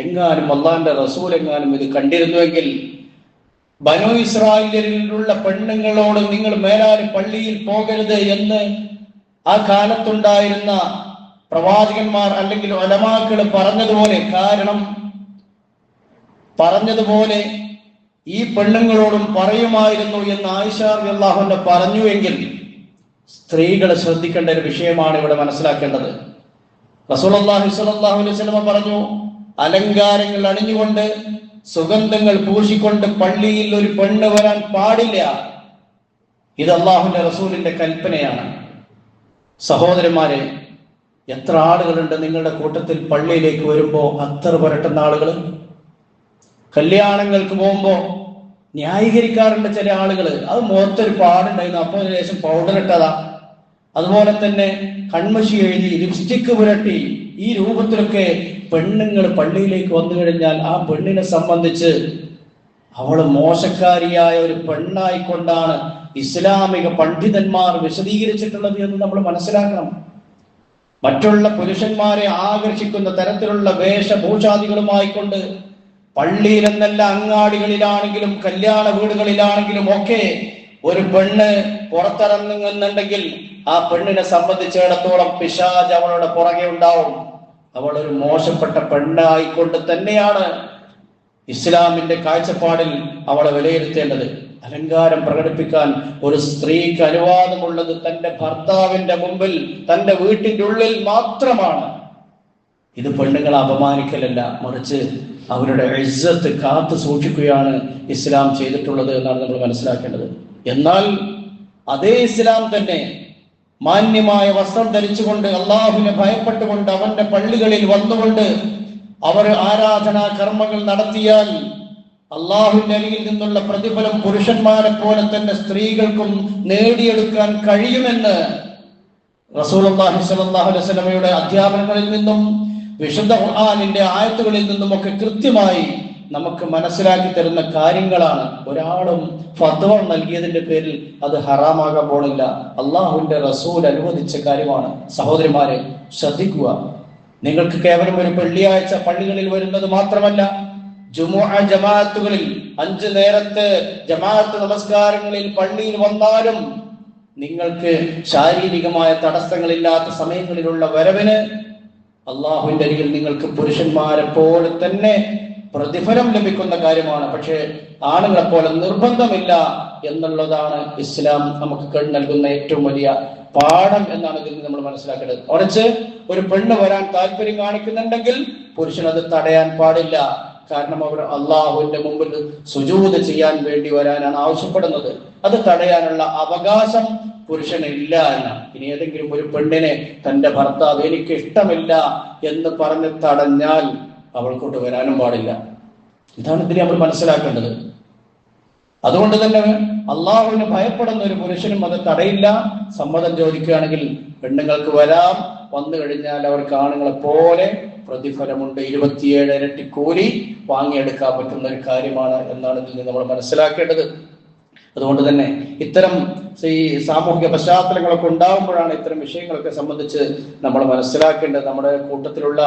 എങ്ങാനും അള്ളാഹിന്റെ റസൂൽ എങ്ങാനും ഇത് കണ്ടിരുന്നുവെങ്കിൽ ബനൂ ഇസ്രായേലിലുള്ള പെണ്ണുങ്ങളോട് നിങ്ങൾ മേലാലും പള്ളിയിൽ പോകരുത് എന്ന് ആ കാലത്തുണ്ടായിരുന്ന പ്രവാചകന്മാർ അല്ലെങ്കിൽ ഉലമാക്കൾ പറഞ്ഞതുപോലെ, കാരണം പറഞ്ഞതുപോലെ ഈ പെണ്ണുങ്ങളോടും പറയുമായിരുന്നു എന്ന് ആയിഷ റളിയല്ലാഹു അൻഹ പറഞ്ഞുവെങ്കിൽ സ്ത്രീകൾ ശ്രദ്ധിക്കേണ്ട ഒരു വിഷയമാണ് ഇവിടെ മനസ്സിലാക്കേണ്ടത്. റസൂലുള്ളാഹി സ്വല്ലല്ലാഹു അലൈഹി വസല്ലം പറഞ്ഞു, അലങ്കാരങ്ങൾ അണിഞ്ഞുകൊണ്ട് സുഗന്ധങ്ങൾ പൂശിക്കൊണ്ട് പള്ളിയിൽ ഒരു പെണ്ണ് വരാൻ പാടില്ല. ഇത് അള്ളാഹുവിന്റെ റസൂലിന്റെ കൽപ്പനയാണ്. സഹോദരന്മാരെ, എത്ര ആളുകളുണ്ട് നിങ്ങളുടെ കൂട്ടത്തിൽ പള്ളിയിലേക്ക് വരുമ്പോ അത്തർ പുരട്ടുന്ന ആളുകൾ? കല്യാണങ്ങൾക്ക് പോകുമ്പോ ന്യായീകരിക്കാറുണ്ട് ചില ആളുകൾ. അത് മുഖത്തൊരു പാടുണ്ടായിരുന്നു, അപ്പോൾ ശേഷം പൗഡർ ഇട്ടതാ. അതുപോലെ തന്നെ കൺമഷി എഴുതി, ലിപ്സ്റ്റിക് പുരട്ടി, ഈ രൂപത്തിലൊക്കെ പെണ്ണുങ്ങൾ പള്ളിയിലേക്ക് വന്നു കഴിഞ്ഞാൽ ആ പെണ്ണിനെ സംബന്ധിച്ച് അവൾ മോശക്കാരിയായ ഒരു പെണ്ണായിക്കൊണ്ടാണ് ഇസ്ലാമിക പണ്ഡിതന്മാർ വിശദീകരിച്ചിട്ടുള്ളത് എന്ന് നമ്മൾ മനസ്സിലാക്കണം. മറ്റുള്ള പുരുഷന്മാരെ ആകർഷിക്കുന്ന തരത്തിലുള്ള വേഷഭൂഷാദികളുമായിക്കൊണ്ട് പള്ളിയിൽ എന്നല്ല അങ്ങാടികളിലാണെങ്കിലും കല്യാണ വീടുകളിലാണെങ്കിലും ഒക്കെ ഒരു പെണ്ണ് പുറത്തിറങ്ങുന്നുണ്ടെങ്കിൽ ആ പെണ്ണിനെ സംബന്ധിച്ചിടത്തോളം പിശാച് അവളുടെ പുറകെ ഉണ്ടാവും. അവൾ ഒരു മോശപ്പെട്ട പെണ്ണായിക്കൊണ്ട് തന്നെയാണ് ഇസ്ലാമിന്റെ കാഴ്ചപ്പാടിൽ അവളെ വിലയിരുത്തേണ്ടത്. അലങ്കാരം പ്രകടിപ്പിക്കാൻ ഒരു സ്ത്രീക്ക് അനുവാദമുള്ളത് തന്റെ ഭർത്താവിന്റെ മുമ്പിൽ, തന്റെ വീട്ടിന്റെ ഉള്ളിൽ മാത്രമാണ്. ഇത് പെണ്ണുങ്ങളെ അപമാനിക്കലല്ല, മറിച്ച് അവരുടെ ഇസ്സത്ത് കാത്തു സൂക്ഷിക്കുകയാണ് ഇസ്ലാം ചെയ്തിട്ടുള്ളത് എന്നാണ് നമ്മൾ മനസ്സിലാക്കേണ്ടത്. എന്നാൽ അതേ ഇസ്ലാം തന്നെ മാന്യമായ വസ്ത്രം ധരിച്ചുകൊണ്ട് അള്ളാഹുവിനെ ഭയപ്പെട്ടുകൊണ്ട് അവന്റെ പള്ളികളിൽ വന്നുകൊണ്ട് അവർ ആരാധനാ കർമ്മങ്ങൾ നടത്തിയാൽ അള്ളാഹുവിന്റെ അരികിൽ നിന്നുള്ള പ്രതിഫലം പുരുഷന്മാരെ പോലെ തന്നെ സ്ത്രീകൾക്കും നേടിയെടുക്കാൻ കഴിയുമെന്ന് റസൂലുള്ളാഹി സ്വല്ലല്ലാഹു അലൈഹി വസല്ലമയുടെ അധ്യാപനങ്ങളിൽ നിന്നും വിശുദ്ധ ഖുർആനിന്റെ ആയത്തുകളിൽ നിന്നുമൊക്കെ കൃത്യമായി നമുക്ക് മനസ്സിലാക്കി തരുന്ന കാര്യങ്ങളാണ്. ഒരാളും ഫത്വ നൽകിയതിന്റെ പേരിൽ അത് ഹറാമാകാൻ പോണില്ല. അള്ളാഹുവിന്റെ റസൂൽ അനുവദിച്ച കാര്യമാണ്. സഹോദരിമാരെ ശ്രദ്ധിക്കുക. നിങ്ങൾക്ക് കേവലം ഒരു വെള്ളിയാഴ്ച പള്ളികളിൽ വരുന്നത് മാത്രമല്ല, ജുമുഅ ജമാഅത്തുകളിൽ 5 നേരത്തെ ജമാഅത്ത് നമസ്കാരങ്ങളിൽ പള്ളിയിൽ വന്നാലും നിങ്ങൾക്ക് ശാരീരികമായ തടസ്സങ്ങളില്ലാത്ത സമയങ്ങളിലുള്ള വരവിന് അള്ളാഹുവിന്റെ അരികിൽ നിങ്ങൾക്ക് പുരുഷന്മാരെ പോലെ തന്നെ പ്രതിഫലം ലഭിക്കുന്ന കാര്യമാണ്. പക്ഷേ ആണുങ്ങളെ പോലെ നിർബന്ധമില്ല എന്നുള്ളതാണ് ഇസ്ലാം നമുക്ക് നൽകുന്ന ഏറ്റവും വലിയ പാഠം എന്നാണ് ഇതിൽ നമ്മൾ മനസ്സിലാക്കേണ്ടത്. മറിച്ച് ഒരു പെണ്ണ് വരാൻ താല്പര്യം കാണിക്കുന്നുണ്ടെങ്കിൽ പുരുഷൻ അത് തടയാൻ പാടില്ല. കാരണം അവർ അള്ളാഹുവിന്റെ മുമ്പിൽ സുജൂദ് ചെയ്യാൻ വേണ്ടി വരാനാണ് ആവശ്യപ്പെടുന്നത്. അത് തടയാനുള്ള അവകാശം പുരുഷനില്ല എന്നാണ്. ഇനി ഏതെങ്കിലും ഒരു പെണ്ണിനെ തന്റെ ഭർത്താവ് എനിക്ക് ഇഷ്ടമില്ല എന്ന് പറഞ്ഞ് തടഞ്ഞാൽ അവൾക്കോട്ട് വരാനും പാടില്ല. ഇതാണ് ഇതിനെ നമ്മൾ മനസ്സിലാക്കേണ്ടത്. അതുകൊണ്ട് തന്നെ അള്ളാഹുവിന് ഭയപ്പെടുന്ന ഒരു പുരുഷനും അത് തടയില്ല. സമ്മതം ചോദിക്കുകയാണെങ്കിൽ പെണ്ണുങ്ങൾക്ക് വരാം. വന്നു കഴിഞ്ഞാൽ അവർക്ക് ആണുങ്ങളെ പോലെ പ്രതിഫലമുണ്ട്. 27 ഇരട്ടി കൂലി വാങ്ങിയെടുക്കാൻ പറ്റുന്ന ഒരു കാര്യമാണ് എന്നാണ് ഇതിൽ നിന്ന് നമ്മൾ മനസ്സിലാക്കേണ്ടത്. അതുകൊണ്ട് തന്നെ ഇത്തരം ഈ സാമൂഹിക പശ്ചാത്തലങ്ങളൊക്കെ ഉണ്ടാകുമ്പോഴാണ് ഇത്തരം വിഷയങ്ങളൊക്കെ സംബന്ധിച്ച് നമ്മൾ മനസ്സിലാക്കേണ്ടത്. നമ്മുടെ കൂട്ടത്തിലുള്ള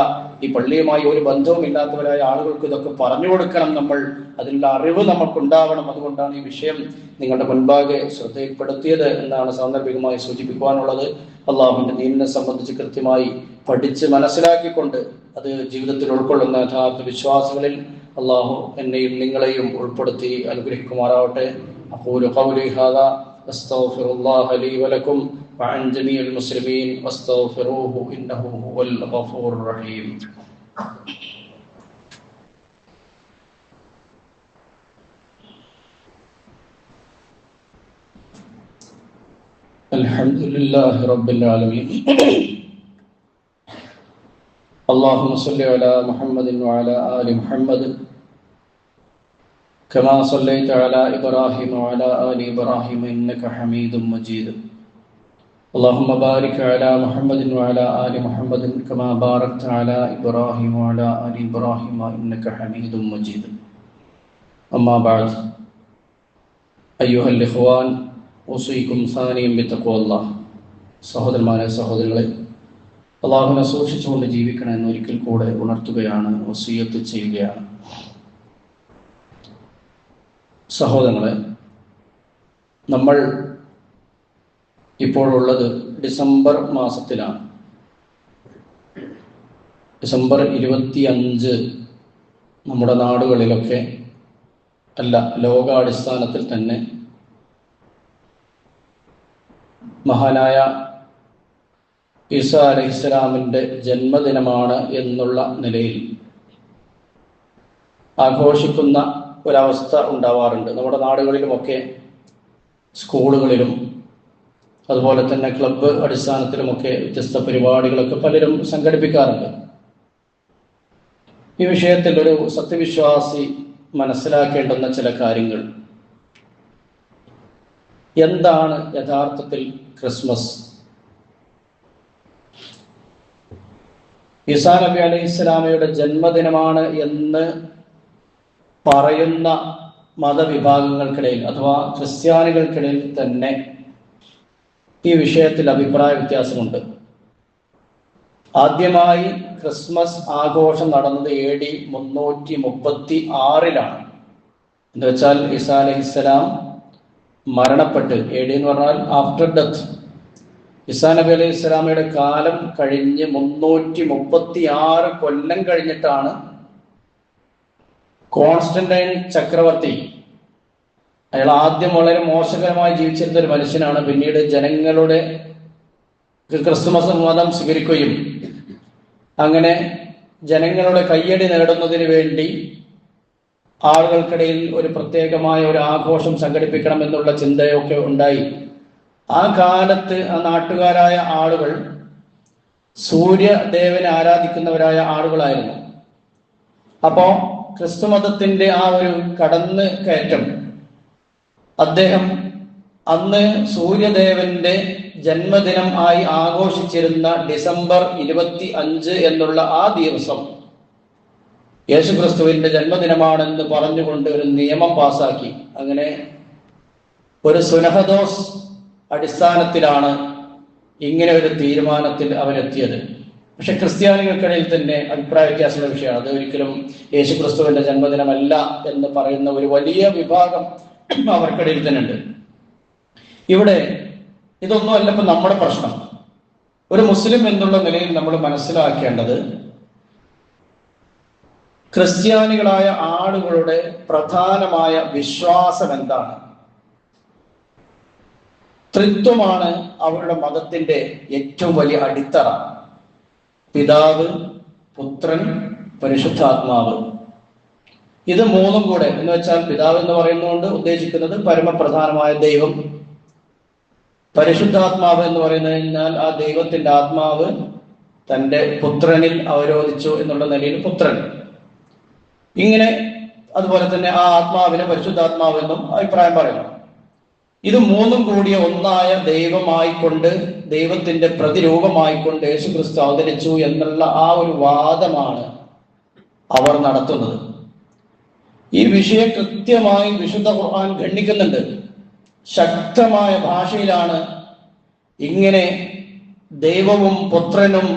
ഈ പള്ളിയുമായി ഒരു ബന്ധവും ഇല്ലാത്തവരായ ആളുകൾക്ക് ഇതൊക്കെ പറഞ്ഞു കൊടുക്കണം. നമ്മൾ അതിനുള്ള അറിവ് നമുക്കുണ്ടാവണം. അതുകൊണ്ടാണ് ഈ വിഷയം നിങ്ങളുടെ മുൻപാകെ ശ്രദ്ധയിൽപ്പെടുത്തിയത് എന്നാണ് സാന്ദർഭികമായി സൂചിപ്പിക്കുവാനുള്ളത്. അള്ളാഹുവിന്റെ ദീനിനെ സംബന്ധിച്ച് കൃത്യമായി പഠിച്ച് മനസ്സിലാക്കിക്കൊണ്ട് അത് ജീവിതത്തിൽ ഉൾക്കൊള്ളുന്ന യഥാർത്ഥ വിശ്വാസികളിൽ അള്ളാഹു എന്നെയും നിങ്ങളെയും ഉൾപ്പെടുത്തി അനുഗ്രഹിക്കുമാറാവട്ടെ. أقول قولي هذا أستغفر الله لي ولكم وعن جميع المسلمين واستغفروه إنه هو الغفور الرحيم. الحمد لله رب العالمين. اللهم صل على محمد وعلى آل محمد كما صليت على إبراهيم وعلى آل إبراهيم إنك حميد مجيد. اللهم بارك على محمد وعلى آل محمد كما باركت على إبراهيم وعلى آل إبراهيم إنك حميد مجيد. أما بعد أيها الإخوان أوصيكم ثانيا بتقوى الله. സഹോദരന്മാരെ സഹോദരികളെ, അള്ളാഹുവിനെ സൂക്ഷിച്ചുകൊണ്ട് ജീവിക്കണം എന്നൊരിക്കൽ കൂടെ ഉണർത്തുകയാണ്, വസിയ്യത്ത് ചെയ്യുകയാണ്. സഹോദരങ്ങളെ, നമ്മൾ ഇപ്പോഴുള്ളത് ഡിസംബർ മാസത്തിലാണ്. ഡിസംബർ 25 നമ്മുടെ നാടുകളിലൊക്കെ അല്ല, ലോകാടിസ്ഥാനത്തിൽ തന്നെ മഹാനായ ഈസാ അലൈഹിസ്സലാമിൻ്റെ ജന്മദിനമാണ് എന്നുള്ള നിലയിൽ ആഘോഷിക്കുന്ന ഒരവസ്ഥ ഉണ്ടാവാറുണ്ട്. നമ്മുടെ നാടുകളിലുമൊക്കെ സ്കൂളുകളിലും അതുപോലെ തന്നെ ക്ലബ്ബ് അടിസ്ഥാനത്തിലുമൊക്കെ വ്യത്യസ്ത പരിപാടികളൊക്കെ പലരും സംഘടിപ്പിക്കാറുണ്ട്. ഈ വിഷയത്തിൽ ഒരു സത്യവിശ്വാസി മനസ്സിലാക്കേണ്ടുന്ന ചില കാര്യങ്ങൾ. എന്താണ് യഥാർത്ഥത്തിൽ ക്രിസ്മസ്? ഈസാ നബി അലൈഹിസ്സലാമയുടെ ജന്മദിനമാണ് എന്ന് പറയുന്ന മതവിഭാഗങ്ങൾക്കിടയിൽ അഥവാ ക്രിസ്ത്യാനികൾക്കിടയിൽ തന്നെ ഈ വിഷയത്തിൽ അഭിപ്രായ വ്യത്യാസമുണ്ട്. ആദ്യമായി ക്രിസ്മസ് ആഘോഷം നടന്നത് AD 336 എന്ന് വെച്ചാൽ ഈസാ അലൈഹിസ്സലാം മരണപ്പെട്ട്, AD എന്ന് പറഞ്ഞാൽ ആഫ്റ്റർ ഡെത്ത്, ഈസാ നബി അലൈഹി ഇസ്ലാമയുടെ കാലം കഴിഞ്ഞ് 336 കൊല്ലം കഴിഞ്ഞിട്ടാണ് കോൺസ്റ്റന്റൈൻ ചക്രവർത്തി, അയാൾ ആദ്യം വളരെ മോശകരമായി ജീവിച്ചിരുന്ന ഒരു മനുഷ്യനാണ്, പിന്നീട് ജനങ്ങളുടെ ക്രിസ്തുമസ് മതം സ്വീകരിക്കുകയും അങ്ങനെ ജനങ്ങളുടെ കയ്യടി നേടുന്നതിന് വേണ്ടി ആളുകൾക്കിടയിൽ ഒരു പ്രത്യേകമായ ഒരു ആഘോഷം സംഘടിപ്പിക്കണം എന്നുള്ള ചിന്തയൊക്കെ ഉണ്ടായി. ആ കാലത്ത് ആ നാട്ടുകാരായ ആളുകൾ സൂര്യദേവനെ ആരാധിക്കുന്നവരായ ആളുകളായിരുന്നു. അപ്പോ ക്രിസ്തുമതത്തിന്റെ ആ ഒരു കടന്ന് കയറ്റം, അദ്ദേഹം അന്ന് സൂര്യദേവന്റെ ജന്മദിനം ആയി ആഘോഷിച്ചിരുന്ന ഡിസംബർ 25 എന്നുള്ള ആ ദിവസം യേശുക്രിസ്തുവിന്റെ ജന്മദിനമാണെന്ന് പറഞ്ഞുകൊണ്ട് ഒരു നിയമം പാസാക്കി. അങ്ങനെ ഒരു സുനഹദോസ് അടിസ്ഥാനത്തിലാണ് ഇങ്ങനെ ഒരു തീരുമാനത്തിൽ അവരെത്തിയത്. പക്ഷെ ക്രിസ്ത്യാനികൾക്കിടയിൽ തന്നെ അഭിപ്രായ വ്യത്യാസമുള്ള വിഷയമാണ്. അത് ഒരിക്കലും യേശുക്രിസ്തുവിന്റെ ജന്മദിനമല്ല എന്ന് പറയുന്ന ഒരു വലിയ വിഭാഗം അവർക്കിടയിൽ തന്നെ ഉണ്ട്. ഇവിടെ ഇതൊന്നുമല്ല ഇപ്പൊ നമ്മുടെ പ്രശ്നം. ഒരു മുസ്ലിം എന്നുള്ള നിലയിൽ നമ്മൾ മനസ്സിലാക്കേണ്ടത് ക്രിസ്ത്യാനികളായ ആളുകളുടെ പ്രധാനമായ വിശ്വാസം എന്താണ്? ത്രിത്വമാണ് അവരുടെ മതത്തിന്റെ ഏറ്റവും വലിയ അടിത്തറ. പിതാവ്, പുത്രൻ, പരിശുദ്ധാത്മാവ്. ഇത് മൂന്നും കൂടെ എന്ന് വെച്ചാൽ പിതാവ് എന്ന് പറയുന്നതുകൊണ്ട് ഉദ്ദേശിക്കുന്നത് പരമപ്രധാനമായ ദൈവം. പരിശുദ്ധാത്മാവ് എന്ന് പറയുന്നതിനാൽ ആ ദൈവത്തിന്റെ ആത്മാവ് തന്റെ പുത്രനിൽ അവരോധിച്ചു എന്നുള്ള നിലയിൽ പുത്രൻ. ഇങ്ങനെ അതുപോലെ തന്നെ ആ ആത്മാവിനെ പരിശുദ്ധാത്മാവ് എന്നും അഭിപ്രായം പറയുന്നു. ഇത് മൂന്നും കൂടിയ ഒന്നായ ദൈവമായിക്കൊണ്ട്, ദൈവത്തിന്റെ പ്രതിരൂപമായിക്കൊണ്ട് യേശുക്രിസ്തു അവതരിച്ചു എന്നുള്ള ആ ഒരു വാദമാണ് അവർ നടത്തുന്നത്. ഈ വിഷയം കൃത്യമായി വിശുദ്ധ ഖുർആൻ ഖണ്ഡിക്കുന്നുണ്ട്. ശക്തമായ ഭാഷയിലാണ് ഇങ്ങനെ ദൈവവും പുത്രനും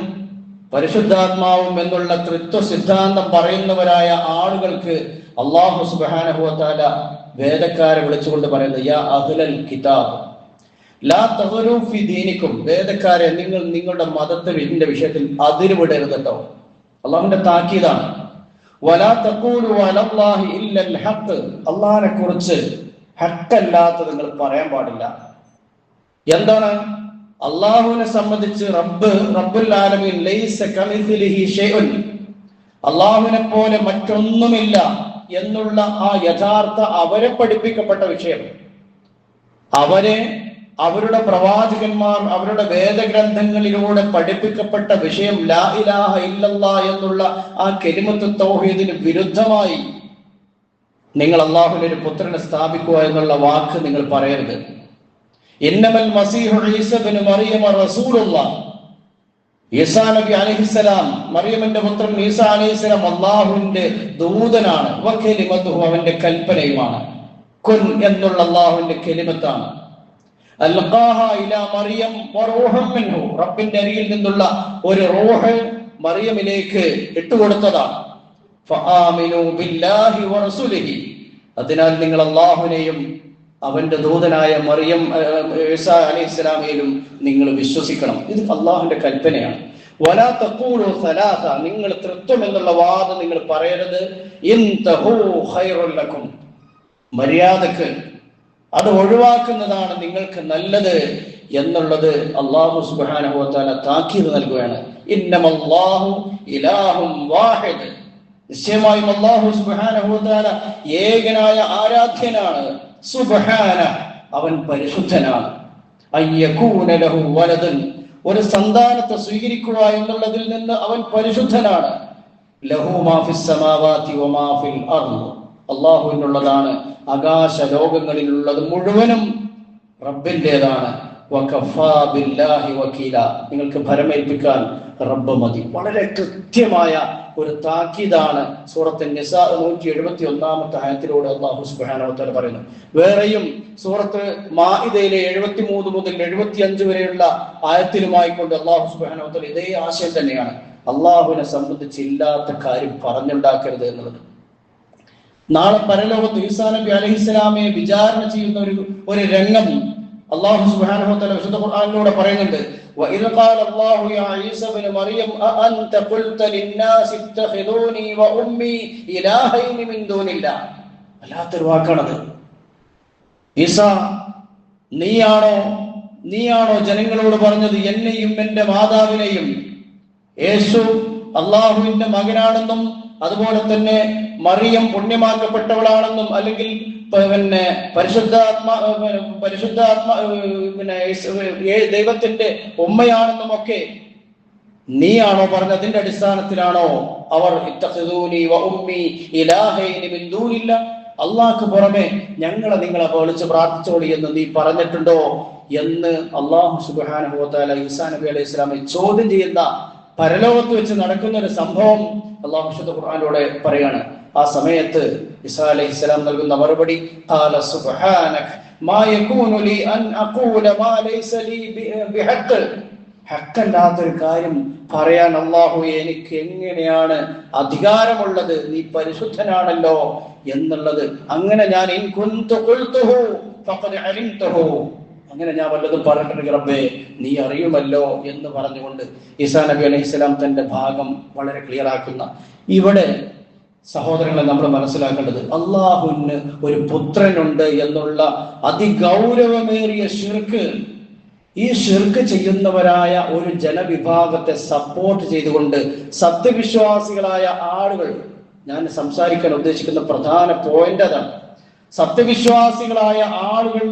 പരിശുദ്ധാത്മാവും എന്നുള്ള ത്രിത്വ സിദ്ധാന്തം പറയുന്നവരായ ആളുകൾക്ക് അല്ലാഹു സുബ്ഹാനഹു വ തആല വേദക്കാരെ വിളിച്ചുകൊണ്ട് പറയുന്നത്, യാ അഹ്ലൽ കിതാബ് ലാ തഗ്ലൂ ഫീ ദീനിക്കും, വേദക്കാരെ നിങ്ങൾ നിങ്ങളുടെ മതത്തിന്റെ വിഷയത്തിൽ അതിരുവിടരുത് കേട്ടോ. അള്ളാഹുവിന്റെ താക്കീതാണ്. വലാ തഖൂലു അലല്ലാഹി ഇല്ലൽ ഹഖ്, അള്ളാഹിനെ കുറിച്ച് ഹക്കല്ലാത്തത് നിങ്ങൾ പറയാൻ പാടില്ല. എന്താണ്? അള്ളാഹുവിനെ സംബന്ധിച്ച് റബ്ബുൽ ആലമീൻ ലൈസ കമിസ്ലിഹി ഷൈഉൻ, അള്ളാഹുവിനെ പോലെ മറ്റൊന്നുമില്ല എന്നുള്ള ആ യഥാർത്ഥ അവരെ പഠിപ്പിക്കപ്പെട്ട വിഷയം, അവരെ അവരുടെ പ്രവാചകന്മാർ അവരുടെ വേദഗ്രന്ഥങ്ങളിലൂടെ പഠിപ്പിക്കപ്പെട്ട വിഷയം ലാ ഇലാഹ ഇല്ലല്ലാഹ് എന്നുള്ള ആ കലിമത്ത് തൗഹീദിന് വിരുദ്ധമായി നിങ്ങൾ അള്ളാഹുവിന്റെ ഒരു പുത്രനെ സ്ഥാപിക്കുക എന്നുള്ള വാക്ക് നിങ്ങൾ പറയരുത്. ഇന്നമൽ മസീഹു ഈസ ഇബ്നു മറിയം റസൂലുള്ളാഹ്, ഈസാ നബി അലൈഹിസ്സലാം, മറിയമിന്റെ പുത്രൻ ഈസാ അലൈഹിസ്സലാം അള്ളാഹുവിന്റെ ദൂതനാണ്. വകലിമതുഹു, അവന്റെ കൽപ്പനയുമാണ്. കുൻ എന്നുള്ള അള്ളാഹുവിന്റെ കലിമത്താണ്. അൽഖാഹ ഇലാ മറിയം വറൂഹും മിൻഹു, റബ്ബിന്റെ അരികിൽ നിന്നുള്ള ഒരു റൂഹ് മറിയമിലേക്ക് ഇട്ടുകൊടുത്തതാണ്. ഫആമിനു ബില്ലാഹി വറസൂലിഹി, അതിനാൽ നിങ്ങൾ അള്ളാഹുവിനെയും അവന്റെ ദൂതനായ മറിയം ഈസാ അലൈഹിസ്സലാമയിലും നിങ്ങൾ വിശ്വസിക്കണം. ഇത് അള്ളാഹുവിന്റെ കൽപ്പനയാണ്. വലാ തഖൂലു സലാസ, നിങ്ങൾ ത്രിത്വം എന്നുള്ള വാദം നിങ്ങൾ പറയരുത്. ഇൻതഹു ഖൈറുൽ ലക്കും, മര്യാദക്ക് അത് ഒഴിവാക്കുന്നതാണ് നിങ്ങൾക്ക് നല്ലത് എന്നുള്ളത് അല്ലാഹു സുബ്ഹാനഹു വ തആല താക്കീത് നൽകുകയാണ്. ഇന്നമല്ലാഹു ഇലാഹും വാഹിദ്, നിശ്ചയമായും അല്ലാഹു സുബ്ഹാനഹു വ തആല ഏകനായ ആരാധ്യനാണ്. സുബ്ഹാന, അവൻ പരിശുദ്ധനാണ്. അയ്യകൂന ലഹു വലദൻ, ഒരു സന്താനത്തെ സ്വീകരിക്കുക എന്നുള്ളതിൽ നിന്ന് അവൻ പരിശുദ്ധനാണ്. ലഹു മാ ഫിസ് സമാവാതി വമാ ഫിൽ അർദ്, അല്ലാഹുവിനുള്ളതാണ് ആകാശ ലോകങ്ങളിലുള്ളത് മുഴുവനും റബ്ബിൻ്റെതാണ്. വകഫാ ബില്ലാഹി വകീല, നിങ്ങൾക്ക് ഭരമേൽപ്പിക്കാൻ റബ്ബ് മതി. വളരെ കൃത്യമായ ഒരു താക്കീതാണ് സൂറത്ത് നിസാ 171 ആയത്തിലൂടെ അല്ലാഹു സുബ്ഹാനഹു വ തആല പറയുന്നു. വേറെയും സൂറത്ത് മാഇദയിലെ 73 മുതൽ 75 വരെയുള്ള ആയത്തിലുമായി കൊണ്ട് അല്ലാഹു സുബ്ഹാനഹു വ തആല ഇതേ ആശയം തന്നെയാണ്. അള്ളാഹുവിനെ സംബന്ധിച്ച് ഇല്ലാത്ത കാര്യം പറഞ്ഞുണ്ടാക്കരുത് എന്നുള്ളത്. നാളെ പരലോകത്ത് ഈസാ നബി അലൈഹിസ്സലാമയെ വിചാരണ ചെയ്യുന്ന ഒരു രംഗം അല്ലാഹു സുബ്ഹാനഹു വ തആല വിശുദ്ധ ഖുർആനിലൂടെ പറയുന്നുണ്ട്. وَإِذْ قَالَ اللَّهُ يَا عِيسَى ابْنَ مَرْيَمَ أَأَنْتَ قُلْتَ لِلنَّاسِ اتَّخِذُونِي وَأُمِّي إِلَٰهَيْنِ مِن دُونِ اللَّهِ. വല്ലാത്തൊരു വാക്കാണത്. ഈസ, നീയാണോ ജനങ്ങളോട് പറഞ്ഞത് എന്നെയും എന്റെ മാതാവിനെയും യേശു അള്ളാഹുവിന്റെ മകനാണെന്നും അതുപോലെ തന്നെ മറിയം പുണ്യമാക്കപ്പെട്ടവളാണെന്നും അല്ലെങ്കിൽ ദൈവത്തിന്റെ ഉമ്മയാണെന്നും ഒക്കെ നീയാണോ പറഞ്ഞതിന്റെ അടിസ്ഥാനത്തിലാണോ അവർ അള്ളാഹ്ക്ക് പുറമെ നിങ്ങളെ വിളിച്ച് പ്രാർത്ഥിച്ചോളി എന്ന് നീ പറഞ്ഞിട്ടുണ്ടോ എന്ന് അള്ളാഹു സുബ്ഹാനഹു വ തആല ഈസാ നബി അലൈഹി സ്വലാമെ ചോദ്യം ചെയ്യുന്ന പരലോകത്ത് വെച്ച് നടക്കുന്ന ഒരു സംഭവം അള്ളാഹു വിശുദ്ധ ഖുർആനിലൂടെ പറയാണ്. ആ സമയത്ത് ഈസാ അലൈഹിസ്സലാം നൽകുന്ന മറുപടി ഖാല സുബ്ഹാനക മാ യകൂനു ലി അൻ അഖൂല മാ ലൈസ ലി ബിഹഖ്. ഹഖല്ലാത്തൊരു കാര്യം പറയാൻ അല്ലാഹുവേ എനിക്ക് എങ്ങനെയാണ് അധികാരമുള്ളത്? നീ പരിശുദ്ധനാണല്ലോ എന്നുള്ളത്. അങ്ങനെ ഞാൻ ഇൻ കുൻതു ഖുൽതുഹു ഫഖദ് അലിംതുഹു, അങ്ങനെ ഞാൻ വല്ലതും പറഞ്ഞിട്ടുണ്ടെങ്കിൽ റബ്ബേ നീ അറിയുമല്ലോ എന്ന് പറഞ്ഞുകൊണ്ട് ഈസാ നബി അലൈഹിസ്സലാം തന്റെ ഭാഗം വളരെ ക്ലിയർ ആക്കുന്ന ഇവിടെ സഹോദരങ്ങളെ നമ്മൾ മനസ്സിലാക്കേണ്ടത് അള്ളാഹുവിന് ഒരു പുത്രനുണ്ട് എന്നുള്ള അതിഗൗരവമേറിയ ശിർക്ക്, ഈ ശിർക്ക് ചെയ്യുന്നവരായ ഒരു ജനവിഭാഗത്തെ സപ്പോർട്ട് ചെയ്തുകൊണ്ട് സത്യവിശ്വാസികളായ ആളുകൾ, ഞാൻ സംസാരിക്കാൻ ഉദ്ദേശിക്കുന്ന പ്രധാന പോയിന്റ് അതാണ്. സത്യവിശ്വാസികളായ ആളുകൾ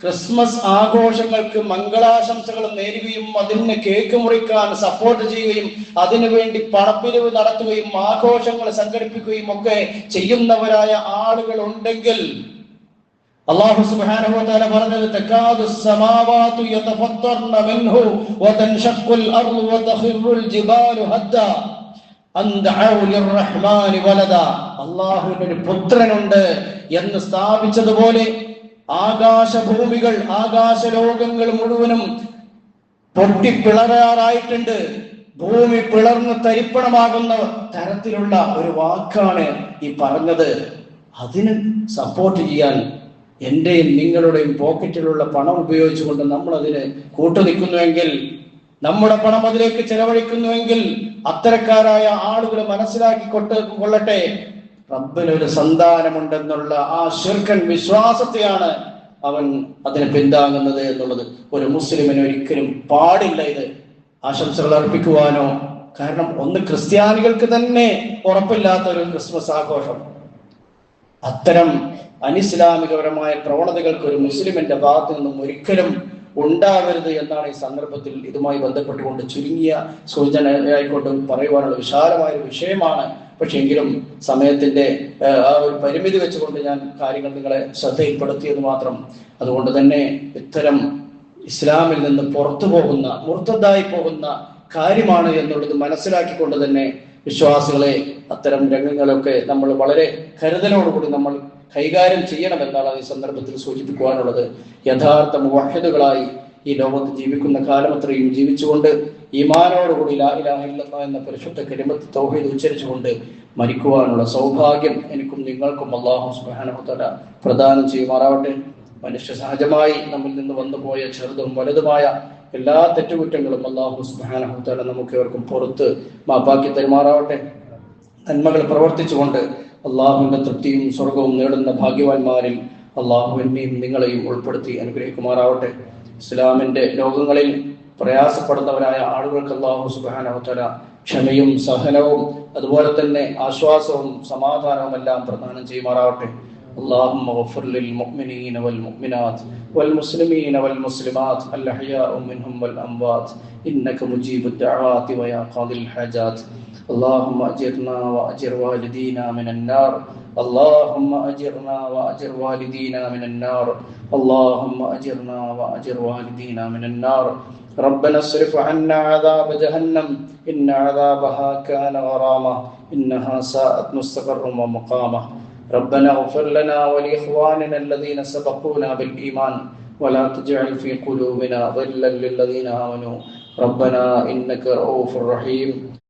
ക്രിസ്മസ് ആഘോഷങ്ങൾക്ക് മംഗളാശംസകൾ നേരുകയും അതിന് കേക്ക് മുറിക്കാൻ സപ്പോർട്ട് ചെയ്യുകയും അതിനുവേണ്ടി പണപ്പിരിവ് നടത്തുകയും ആഘോഷങ്ങൾ സംഘടിപ്പിക്കുകയും ഒക്കെ ചെയ്യുന്നവരായ ആളുകൾ ഉണ്ടെങ്കിൽ അല്ലാഹു സുബ്ഹാനഹു വ തആല പറഞ്ഞത് തകാദു സ്സമാവാതു യതഫത്തർന മിൻഹു വതൻഷഖുൽ അർളു വതഖിറുൽ ജിബാലു ഹദ്ദാ അൻ ദഅഉ ലിർറഹ്മാനി വലദാ. അല്ലാഹുവിന് ഒരു പുത്രനുണ്ട് എന്ന് സ്ഥാപിച്ചതുപോലെ ആകാശഭൂമികൾ, ആകാശലോകങ്ങൾ മുഴുവനും പൊട്ടിപ്പിളരാറായിട്ടുണ്ട്. ഭൂമി പിളർന്ന് തരിപ്പണമാകുന്ന തരത്തിലുള്ള ഒരു വാക്കാണ് ഈ പറഞ്ഞത്. അതിന് സപ്പോർട്ട് ചെയ്യാൻ എന്റെയും നിങ്ങളുടെയും പോക്കറ്റിലുള്ള പണം ഉപയോഗിച്ചുകൊണ്ട് നമ്മൾ അതിന് കൂട്ടുനിൽക്കുന്നുവെങ്കിൽ, നമ്മുടെ പണം അതിലേക്ക് ചെലവഴിക്കുന്നുവെങ്കിൽ അത്തരക്കാരായ ആളുകൾ മനസ്സിലാക്കി കൊള്ളട്ടെ, റബ്ബിനൊരു സന്താനമുണ്ടെന്നുള്ള ആ ശിർക്കൻ വിശ്വാസത്തെയാണ് അവൻ അതിനെ പിന്താങ്ങുന്നത് എന്നുള്ളത് ഒരു മുസ്ലിമിന് ഒരിക്കലും പാടില്ല. ഇത് ആശംസകൾ അർപ്പിക്കുവാനോ, കാരണം ഒന്ന് ക്രിസ്ത്യാനികൾക്ക് തന്നെ ഉറപ്പില്ലാത്ത ഒരു ക്രിസ്മസ് ആഘോഷം, അത്തരം അനിസ്ലാമികപരമായ പ്രവണതകൾക്ക് ഒരു മുസ്ലിമിന്റെ ഭാഗത്ത് നിന്നും ഒരിക്കലും ഉണ്ടാവരുത് എന്നാണ് ഈ സന്ദർഭത്തിൽ ഇതുമായി ബന്ധപ്പെട്ടുകൊണ്ട് ചുരുങ്ങിയ സൂചനയായിക്കൊണ്ട് പറയുവാനുള്ള വിശാലമായ ഒരു വിഷയമാണ്. പക്ഷെ എങ്കിലും സമയത്തിന്റെ ആ ഒരു പരിമിതി വെച്ചുകൊണ്ട് ഞാൻ കാര്യങ്ങൾ നിങ്ങളെ ശ്രദ്ധയിൽപ്പെടുത്തിയത് മാത്രം. അതുകൊണ്ട് തന്നെ ഇത്തരം ഇസ്ലാമിൽ നിന്ന് പുറത്തു പോകുന്ന, മുർത്തദ്ദായി പോകുന്ന കാര്യമാണ് എന്നുള്ളത് മനസ്സിലാക്കിക്കൊണ്ട് തന്നെ വിശ്വാസികളെ അത്തരം രംഗങ്ങളൊക്കെ നമ്മൾ വളരെ കരുതലോടുകൂടി നമ്മൾ കൈകാര്യം ചെയ്യണമെന്നാണ് ഈ സന്ദർഭത്തിൽ സൂചിപ്പിക്കുവാനുള്ളത്. യഥാർത്ഥ മുവഹ്ഹിദുകളായി ഈ ലോകത്ത് ജീവിക്കുന്ന കാലമത്രയും ജീവിച്ചുകൊണ്ട് ഈമാനോടുകൂടി ലാ ഇലാഹ ഇല്ലല്ലാഹ് എന്ന പരിശുദ്ധ കലിമത്ത് തൗഹീദ് ഉച്ചരിച്ചുകൊണ്ട് മരിക്കുവാനുള്ള സൗഭാഗ്യം എനിക്കും നിങ്ങൾക്കും അല്ലാഹു സുബ്ഹാനഹു വ തആല പ്രദാനം ചെയ്യുമാറാവട്ടെ. മനുഷ്യ സഹജമായി നമ്മിൽ നിന്ന് വന്നുപോയ ചെറുതും വലുതുമായ എല്ലാ തെറ്റുകുറ്റങ്ങളും അല്ലാഹു സുബ്ഹാനഹു വ തആല നമുക്ക് ഇവർക്കും പുറത്ത് മാപ്പാക്കി തരുമാറാവട്ടെ. നന്മകൾ പ്രവർത്തിച്ചുകൊണ്ട് അള്ളാഹുവിന്റെ തൃപ്തിയും സ്വർഗവും നേടുന്ന ഭാഗ്യവാന്മാരിൽ അള്ളാഹു എന്നെയും നിങ്ങളെയും ഉൾപ്പെടുത്തി അനുഗ്രഹിക്കുമാറാവട്ടെ. ഇസ്ലാമിന്റെ ലോകങ്ങളിൽ പ്രയാസപ്പെടുന്നവരായ ആളുകൾക്ക് അല്ലാഹു സുബ്ഹാനഹു വ തആല ക്ഷമയും സഹനവും അതുപോലെ തന്നെ ആശ്വാസവും സമാധാനവും എല്ലാം പ്രദാനം ചെയ്യുമാറാവട്ടെ. اللهم اغفر للمؤمنين والمؤمنات والمسلمين والمسلمات الأحياء منهم والأموات إنك مجيب الدعوات ويا قاضي الحاجات. اللهم أجرنا وأجر والدينا من النار. اللهم أجرنا وأجر والدينا من النار. اللهم أجرنا وأجر والدينا من النار. ربنا اصرف عنا عذاب جهنم إن عذابها كان غراما إنها ساءت مستقرا ومقاما. ربنا اغفر لنا ولإخواننا الذين سبقونا بالإيمان ولا تجعل في قلوبنا غلا للذين آمنوا ربنا إنك رؤوف رحيم.